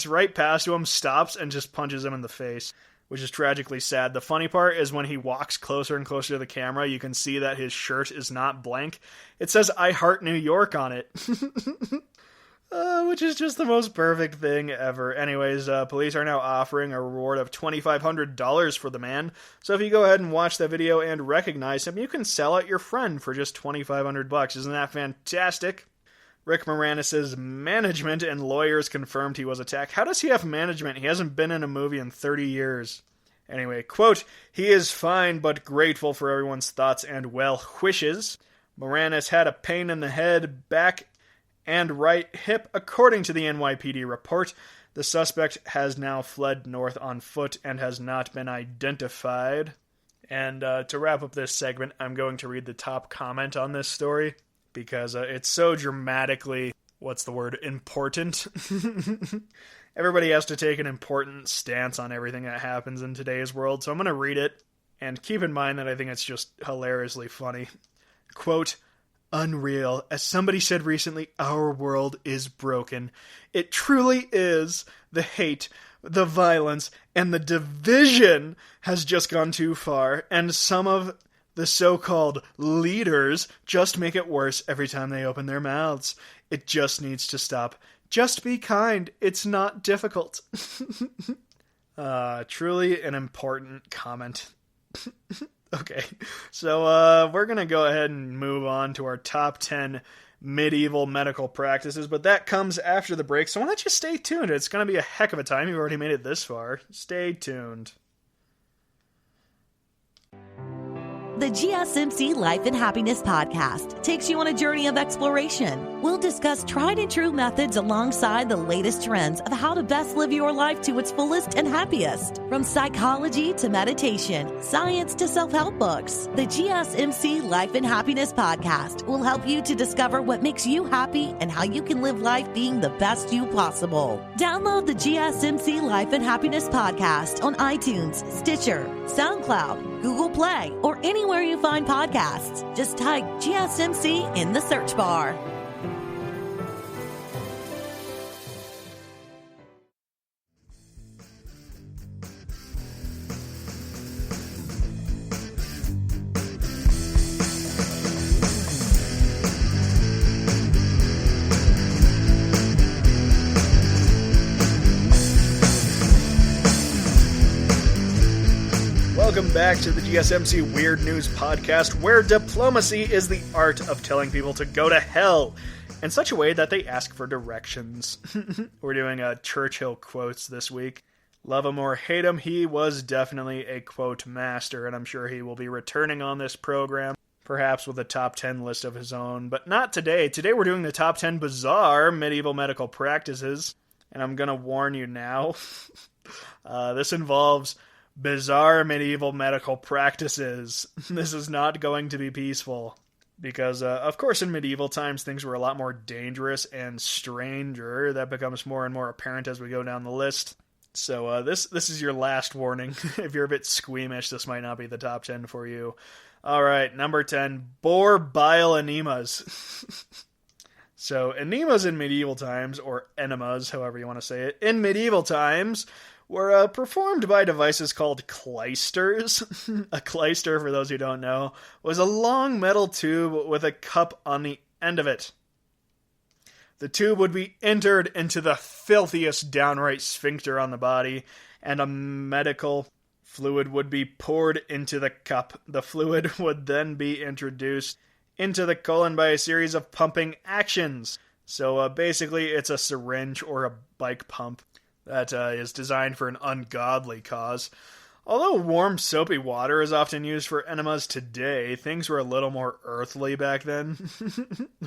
right past him, stops, and just punches him in the face, which is tragically sad. The funny part is when he walks closer and closer to the camera, you can see that his shirt is not blank. It says, I Heart New York on it. Which is just the most perfect thing ever. Anyways, police are now offering a reward of $2,500 for the man. So if you go ahead and watch that video and recognize him, you can sell out your friend for just $2,500. Isn't that fantastic? Rick Moranis' management and lawyers confirmed he was attacked. How does he have management? He hasn't been in a movie in 30 years. Anyway, quote, he is fine but grateful for everyone's thoughts and well wishes. Moranis had a pain in the head, back, and right hip, according to the NYPD report. The suspect has now fled north on foot and has not been identified. And to wrap up this segment, I'm going to read the top comment on this story, because it's so dramatically, important. Everybody has to take an important stance on everything that happens in today's world, so I'm going to read it, and keep in mind that I think it's just hilariously funny. Quote, unreal. As somebody said recently, our world is broken. It truly is. The hate, the violence, and the division has just gone too far, and some of the so-called leaders just make it worse every time they open their mouths. It just needs to stop. Just be kind. It's not difficult. Truly an important comment. Okay, so we're going to go ahead and move on to our top 10 medieval medical practices, but that comes after the break, so why don't you stay tuned? It's going to be a heck of a time. You've already made it this far. Stay tuned. The GSMC Life and Happiness podcast takes you on a journey of exploration. We'll discuss tried and true methods alongside the latest trends of how to best live your life to its fullest and happiest. From psychology to meditation, science to self-help books, the GSMC Life and Happiness podcast will help you to discover what makes you happy and how you can live life being the best you possible. Download the GSMC Life and Happiness podcast on iTunes, Stitcher, SoundCloud, Google Play, or anywhere you find podcasts. Just type GSMC in the search bar. welcome back to the GSMC Weird News Podcast, where diplomacy is the art of telling people to go to hell in such a way that they ask for directions. We're doing Churchill quotes this week. Love him or hate him, he was definitely a quote master, and I'm sure he will be returning on this program, perhaps with a top 10 list of his own, but not today. Today we're doing the top 10 bizarre medieval medical practices, and I'm gonna warn you now, this involves bizarre medieval medical practices. This is not going to be peaceful. Because, of course, in medieval times, things were a lot more dangerous and stranger. That becomes more and more apparent as we go down the list. So, this is your last warning. If you're a bit squeamish, this might not be the top 10 for you. Alright, number 10, boar bile enemas. So, enemas in medieval times, or enemas, however you want to say it, in medieval times, were performed by devices called clysters. A clyster, for those who don't know, was a long metal tube with a cup on the end of it. The tube would be entered into the filthiest downright sphincter on the body, and a medical fluid would be poured into the cup. The fluid would then be introduced into the colon by a series of pumping actions. So basically it's a syringe or a bike pump that is designed for an ungodly cause. Although warm, soapy water is often used for enemas today, things were a little more earthly back then.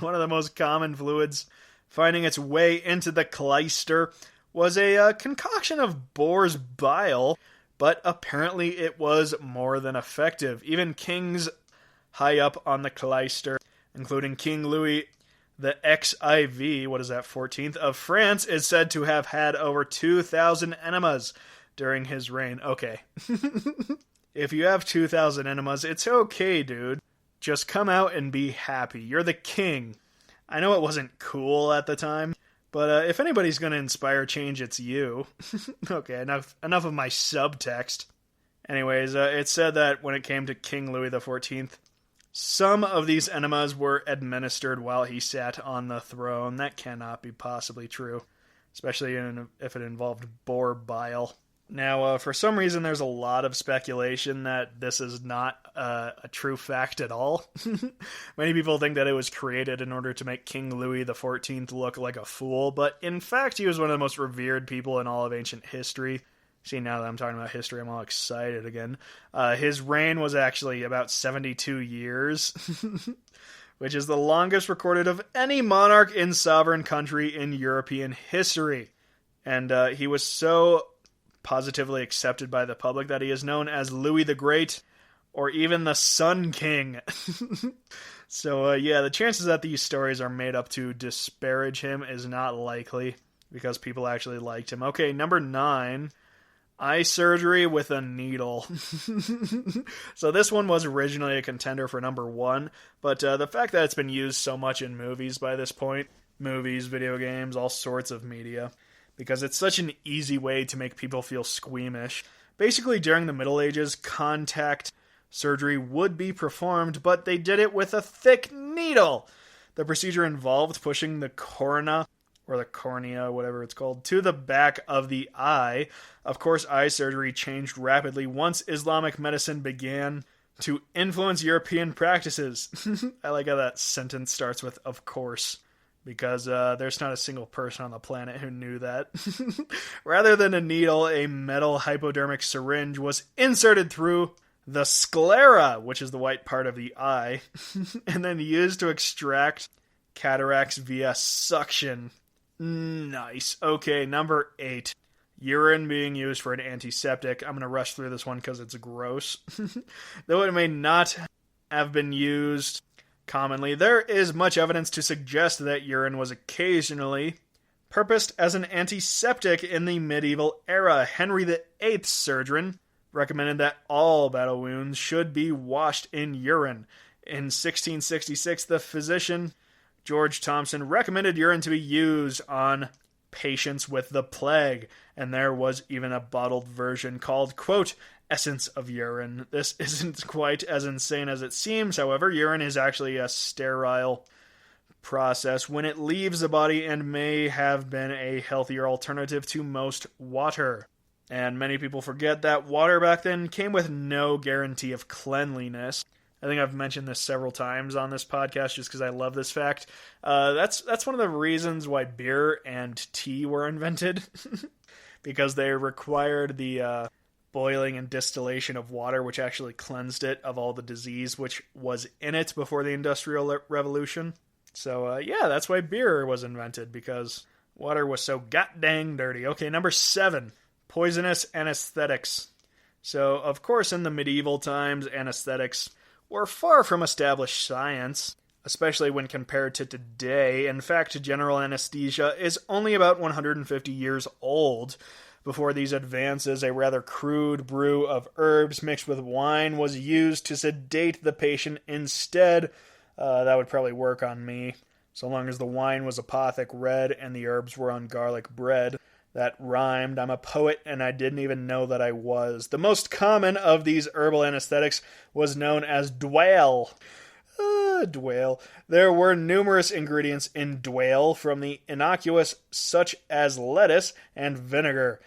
One of the most common fluids finding its way into the clyster was a concoction of boar's bile, but apparently it was more than effective. Even kings high up on the clyster, including King Louis the XIV, 14th, of France, is said to have had over 2,000 enemas during his reign. Okay. If you have 2,000 enemas, it's okay, dude. Just come out and be happy. You're the king. I know it wasn't cool at the time, but if anybody's going to inspire change, it's you. Okay, enough of my subtext. Anyways, it said that when it came to King Louis XIV, some of these enemas were administered while he sat on the throne. That cannot be possibly true, especially if it involved boar bile. Now, for some reason, there's a lot of speculation that this is not a true fact at all. Many people think that it was created in order to make King Louis XIV look like a fool, but in fact, he was one of the most revered people in all of ancient history. See, now that I'm talking about history, I'm all excited again. His reign was actually about 72 years, which is the longest recorded of any monarch in sovereign country in European history. And he was so positively accepted by the public that he is known as Louis the Great, or even the Sun King. So, yeah, the chances that these stories are made up to disparage him is not likely, because people actually liked him. Okay, number 9... eye surgery with a needle. So this one was originally a contender for number 1, but the fact that it's been used so much in movies by this point, movies, video games, all sorts of media, because it's such an easy way to make people feel squeamish. Basically, during the Middle Ages, contact surgery would be performed, but they did it with a thick needle. The procedure involved pushing the corona, or the cornea, whatever it's called, to the back of the eye. Of course, eye surgery changed rapidly once Islamic medicine began to influence European practices. I like how that sentence starts with, of course, because there's not a single person on the planet who knew that. Rather than a needle, a metal hypodermic syringe was inserted through the sclera, which is the white part of the eye, and then used to extract cataracts via suction. Nice. Okay, number 8. Urine being used for an antiseptic. I'm going to rush through this one because it's gross. Though it may not have been used commonly, there is much evidence to suggest that urine was occasionally purposed as an antiseptic in the medieval era. Henry VIII's surgeon recommended that all battle wounds should be washed in urine. In 1666, the physician George Thompson recommended urine to be used on patients with the plague, and there was even a bottled version called, quote, essence of urine. This isn't quite as insane as it seems, however. Urine is actually a sterile process when it leaves the body and may have been a healthier alternative to most water. And many people forget that water back then came with no guarantee of cleanliness. I think I've mentioned this several times on this podcast just because I love this fact. That's one of the reasons why beer and tea were invented. Because they required the boiling and distillation of water, which actually cleansed it of all the disease which was in it before the Industrial Revolution. So, yeah, that's why beer was invented, because water was so god-dang dirty. Okay, number 7. Poisonous anesthetics. So, of course, in the medieval times, anesthetics were far from established science, especially when compared to today. In fact, general anesthesia is only about 150 years old. Before these advances, a rather crude brew of herbs mixed with wine was used to sedate the patient instead. That would probably work on me, so long as the wine was apothic red and the herbs were on garlic bread. That rhymed. I'm a poet, and I didn't even know that I was. The most common of these herbal anesthetics was known as dwale. Dwale. There were numerous ingredients in dwale, from the innocuous such as lettuce and vinegar.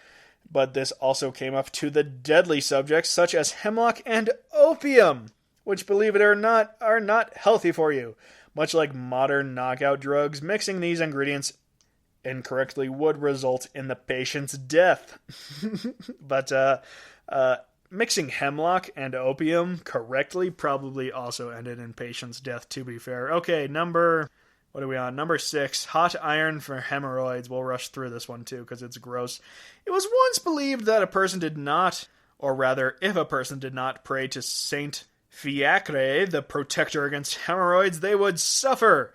But this also came up to the deadly subjects such as hemlock and opium, which, believe it or not, are not healthy for you. Much like modern knockout drugs, mixing these ingredients incorrectly would result in the patient's death. But mixing hemlock and opium correctly probably also ended in patient's death, to be fair. Okay, what are we on? Number 6, hot iron for hemorrhoids. We'll rush through this one too, because it's gross. It was once believed that a person did not, or rather, if a person did not pray to Saint Fiacre, the protector against hemorrhoids, they would suffer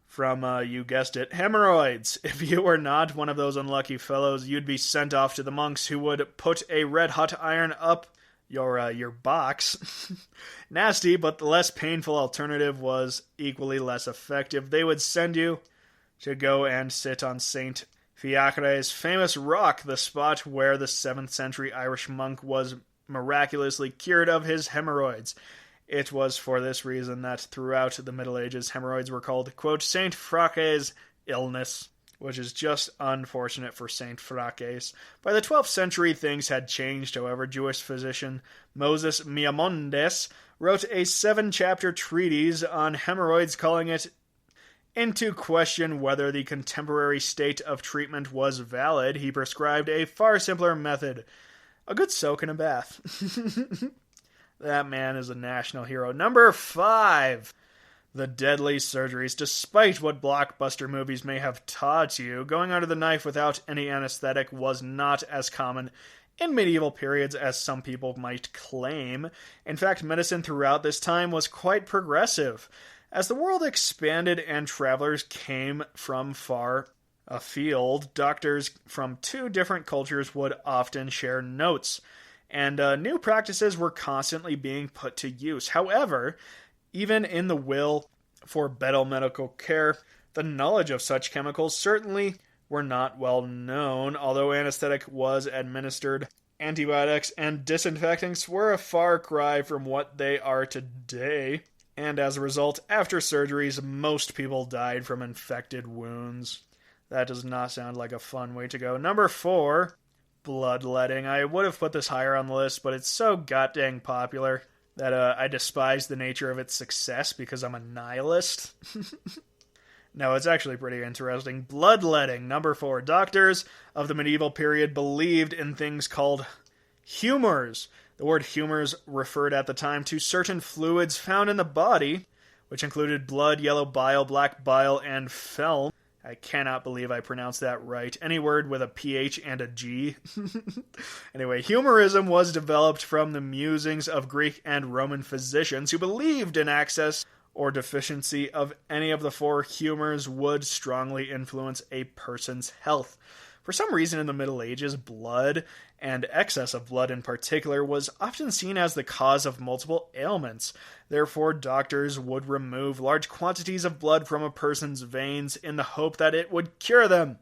from, you guessed it, hemorrhoids. If you were not one of those unlucky fellows, you'd be sent off to the monks, who would put a red-hot iron up your box. Nasty, but the less painful alternative was equally less effective. They would send you to go and sit on St. Fiacre's famous rock, the spot where the 7th century Irish monk was miraculously cured of his hemorrhoids. It was for this reason that throughout the Middle Ages, hemorrhoids were called, quote, St. Frake's illness, which is just unfortunate for St. Frake's. By the 12th century, things had changed, however. Jewish physician Moses Maimonides wrote a 7-chapter treatise on hemorrhoids, calling it into question whether the contemporary state of treatment was valid. He prescribed a far simpler method: a good soak in a bath. That man is a national hero. Number 5. The deadly surgeries. Despite what blockbuster movies may have taught you, going under the knife without any anesthetic was not as common in medieval periods as some people might claim. In fact, medicine throughout this time was quite progressive. As the world expanded and travelers came from far afield, doctors from 2 different cultures would often share notes, and new practices were constantly being put to use. However, even in the will for better medical care, the knowledge of such chemicals certainly were not well known. Although anesthetic was administered, antibiotics and disinfectants were a far cry from what they are today. And as a result, after surgeries, most people died from infected wounds. That does not sound like a fun way to go. Number 4, bloodletting. I would have put this higher on the list, but it's so goddamn popular that I despise the nature of its success because I'm a nihilist. No, it's actually pretty interesting. Bloodletting. Number 4. Doctors of the medieval period believed in things called humors. The word humors referred at the time to certain fluids found in the body, which included blood, yellow bile, black bile, and film. I cannot believe I pronounced that right. Any word with a PH and a G. Anyway, humorism was developed from the musings of Greek and Roman physicians who believed in excess or deficiency of any of the 4 humors would strongly influence a person's health. For some reason in the Middle Ages, blood, and excess of blood in particular, was often seen as the cause of multiple ailments. Therefore, doctors would remove large quantities of blood from a person's veins in the hope that it would cure them.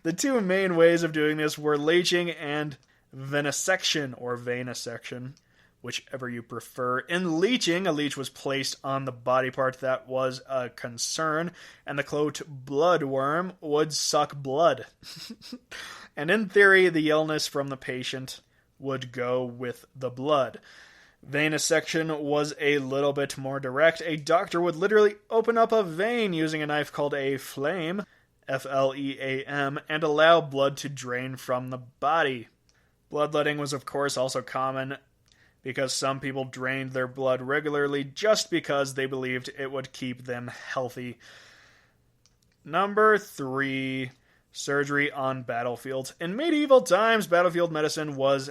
The 2 main ways of doing this were leeching and venesection, or venesection, whichever you prefer. In leeching, a leech was placed on the body part that was a concern, and the quote bloodworm would suck blood. and in theory, the illness from the patient would go with the blood. Venesection was a little bit more direct. A doctor would literally open up a vein using a knife called a flame, F-L-E-A-M, and allow blood to drain from the body. Bloodletting was, of course, also common because some people drained their blood regularly just because they believed it would keep them healthy. Number 3, surgery on battlefields. In medieval times, battlefield medicine was,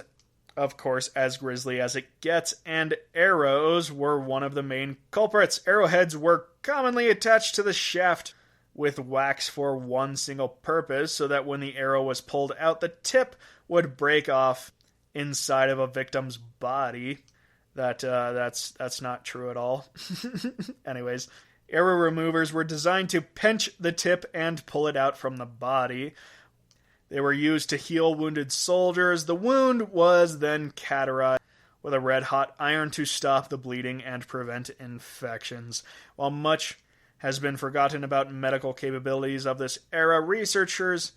of course, as grisly as it gets, and arrows were one of the main culprits. Arrowheads were commonly attached to the shaft with wax for one single purpose, so that when the arrow was pulled out, the tip would break off inside of a victim's body. That's not true at all. Anyways, arrow removers were designed to pinch the tip and pull it out from the body. They were used to heal wounded soldiers. The wound was then cauterized with a red-hot iron to stop the bleeding and prevent infections. While much has been forgotten about medical capabilities of this era, researchers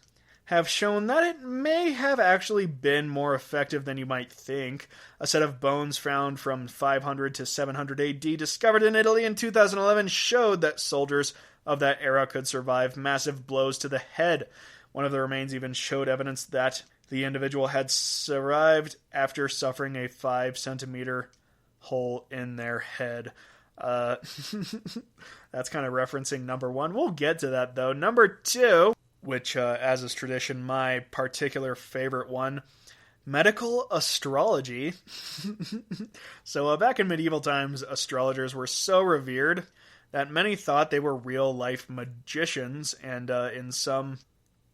have shown that it may have actually been more effective than you might think. A set of bones found from 500 to 700 AD, discovered in Italy in 2011, showed that soldiers of that era could survive massive blows to the head. One of the remains even showed evidence that the individual had survived after suffering a 5-centimeter hole in their head. That's kind of referencing number 1. We'll get to that, though. Number 2, which, as is tradition, my particular favorite one, medical astrology. So back in medieval times, astrologers were so revered that many thought they were real-life magicians, and in some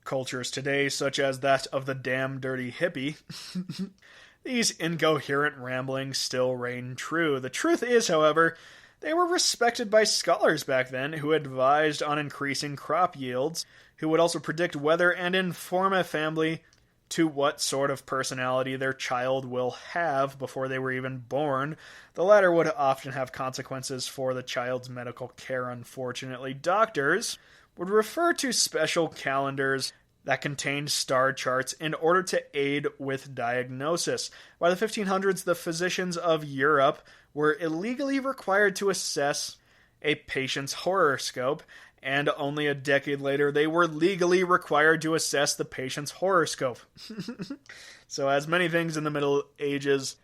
cultures today, such as that of the damn dirty hippie, these incoherent ramblings still reign true. The truth is, however, they were respected by scholars back then who advised on increasing crop yields, who would also predict weather and inform a family to what sort of personality their child will have before they were even born. The latter would often have consequences for the child's medical care, unfortunately. Doctors would refer to special calendars that contained star charts in order to aid with diagnosis. By the 1500s, the physicians of Europe were illegally required to assess a patient's horoscope, and only a decade later, they were legally required to assess the patient's horoscope. So, as many things in the Middle Ages,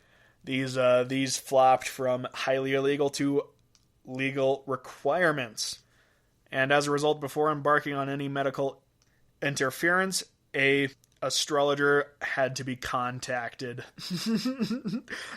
these flopped from highly illegal to legal requirements. And as a result, before embarking on any medical interference, a astrologer had to be contacted.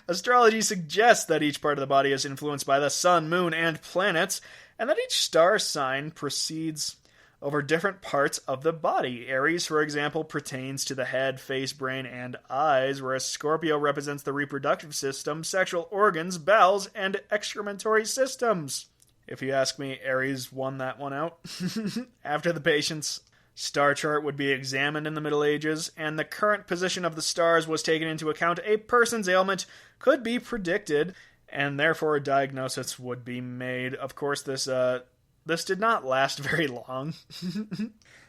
Astrology suggests that each part of the body is influenced by the sun, moon, and planets, and that each star sign proceeds over different parts of the body. Aries, for example, pertains to the head, face, brain, and eyes, whereas Scorpio represents the reproductive system, sexual organs, bowels, and excrementory systems. If you ask me, Aries won that one out. After the patient's star chart would be examined in the Middle Ages, and the current position of the stars was taken into account, a person's ailment could be predicted, and therefore a diagnosis would be made. Of course, this did not last very long,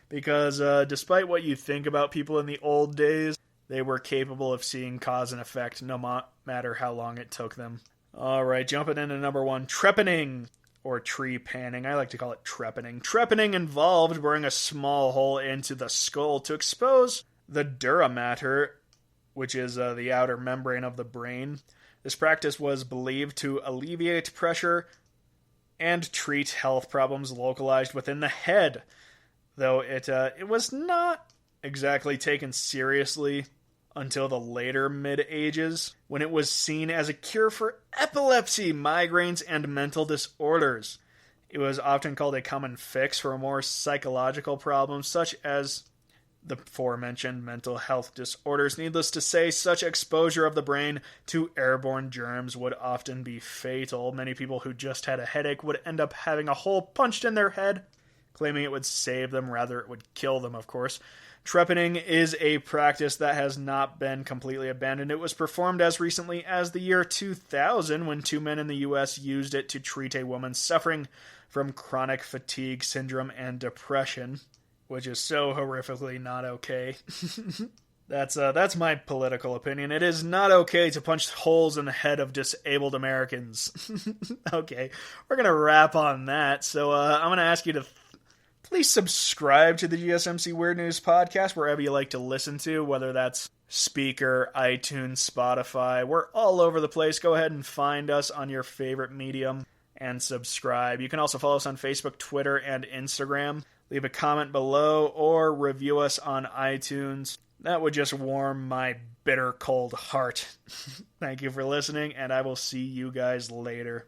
because despite what you think about people in the old days, they were capable of seeing cause and effect no matter how long it took them. Alright, jumping into number 1, trepanning, or tree panning. I like to call it trepanning. Trepanning involved boring a small hole into the skull to expose the dura mater, which is the outer membrane of the brain. This practice was believed to alleviate pressure and treat health problems localized within the head, though it was not exactly taken seriously until the later mid-ages, when it was seen as a cure for epilepsy, migraines, and mental disorders. It was often called a common fix for more psychological problems, such as the aforementioned mental health disorders. Needless to say, such exposure of the brain to airborne germs would often be fatal. Many people who just had a headache would end up having a hole punched in their head, claiming it would save them, rather it would kill them, of course. Trepanning is a practice that has not been completely abandoned. It was performed as recently as the year 2000 when 2 men in the U.S. used it to treat a woman suffering from chronic fatigue syndrome and depression. which is so horrifically not okay. That's my political opinion. It is not okay to punch holes in the head of disabled Americans. Okay, we're going to wrap on that. So I'm going to ask you to please subscribe to the GSMC Weird News podcast wherever you like to listen to, whether that's Speaker, iTunes, Spotify. We're all over the place. Go ahead and find us on your favorite medium and subscribe. You can also follow us on Facebook, Twitter, and Instagram. Leave a comment below or review us on iTunes. That would just warm my bitter, cold heart. Thank you for listening, and I will see you guys later.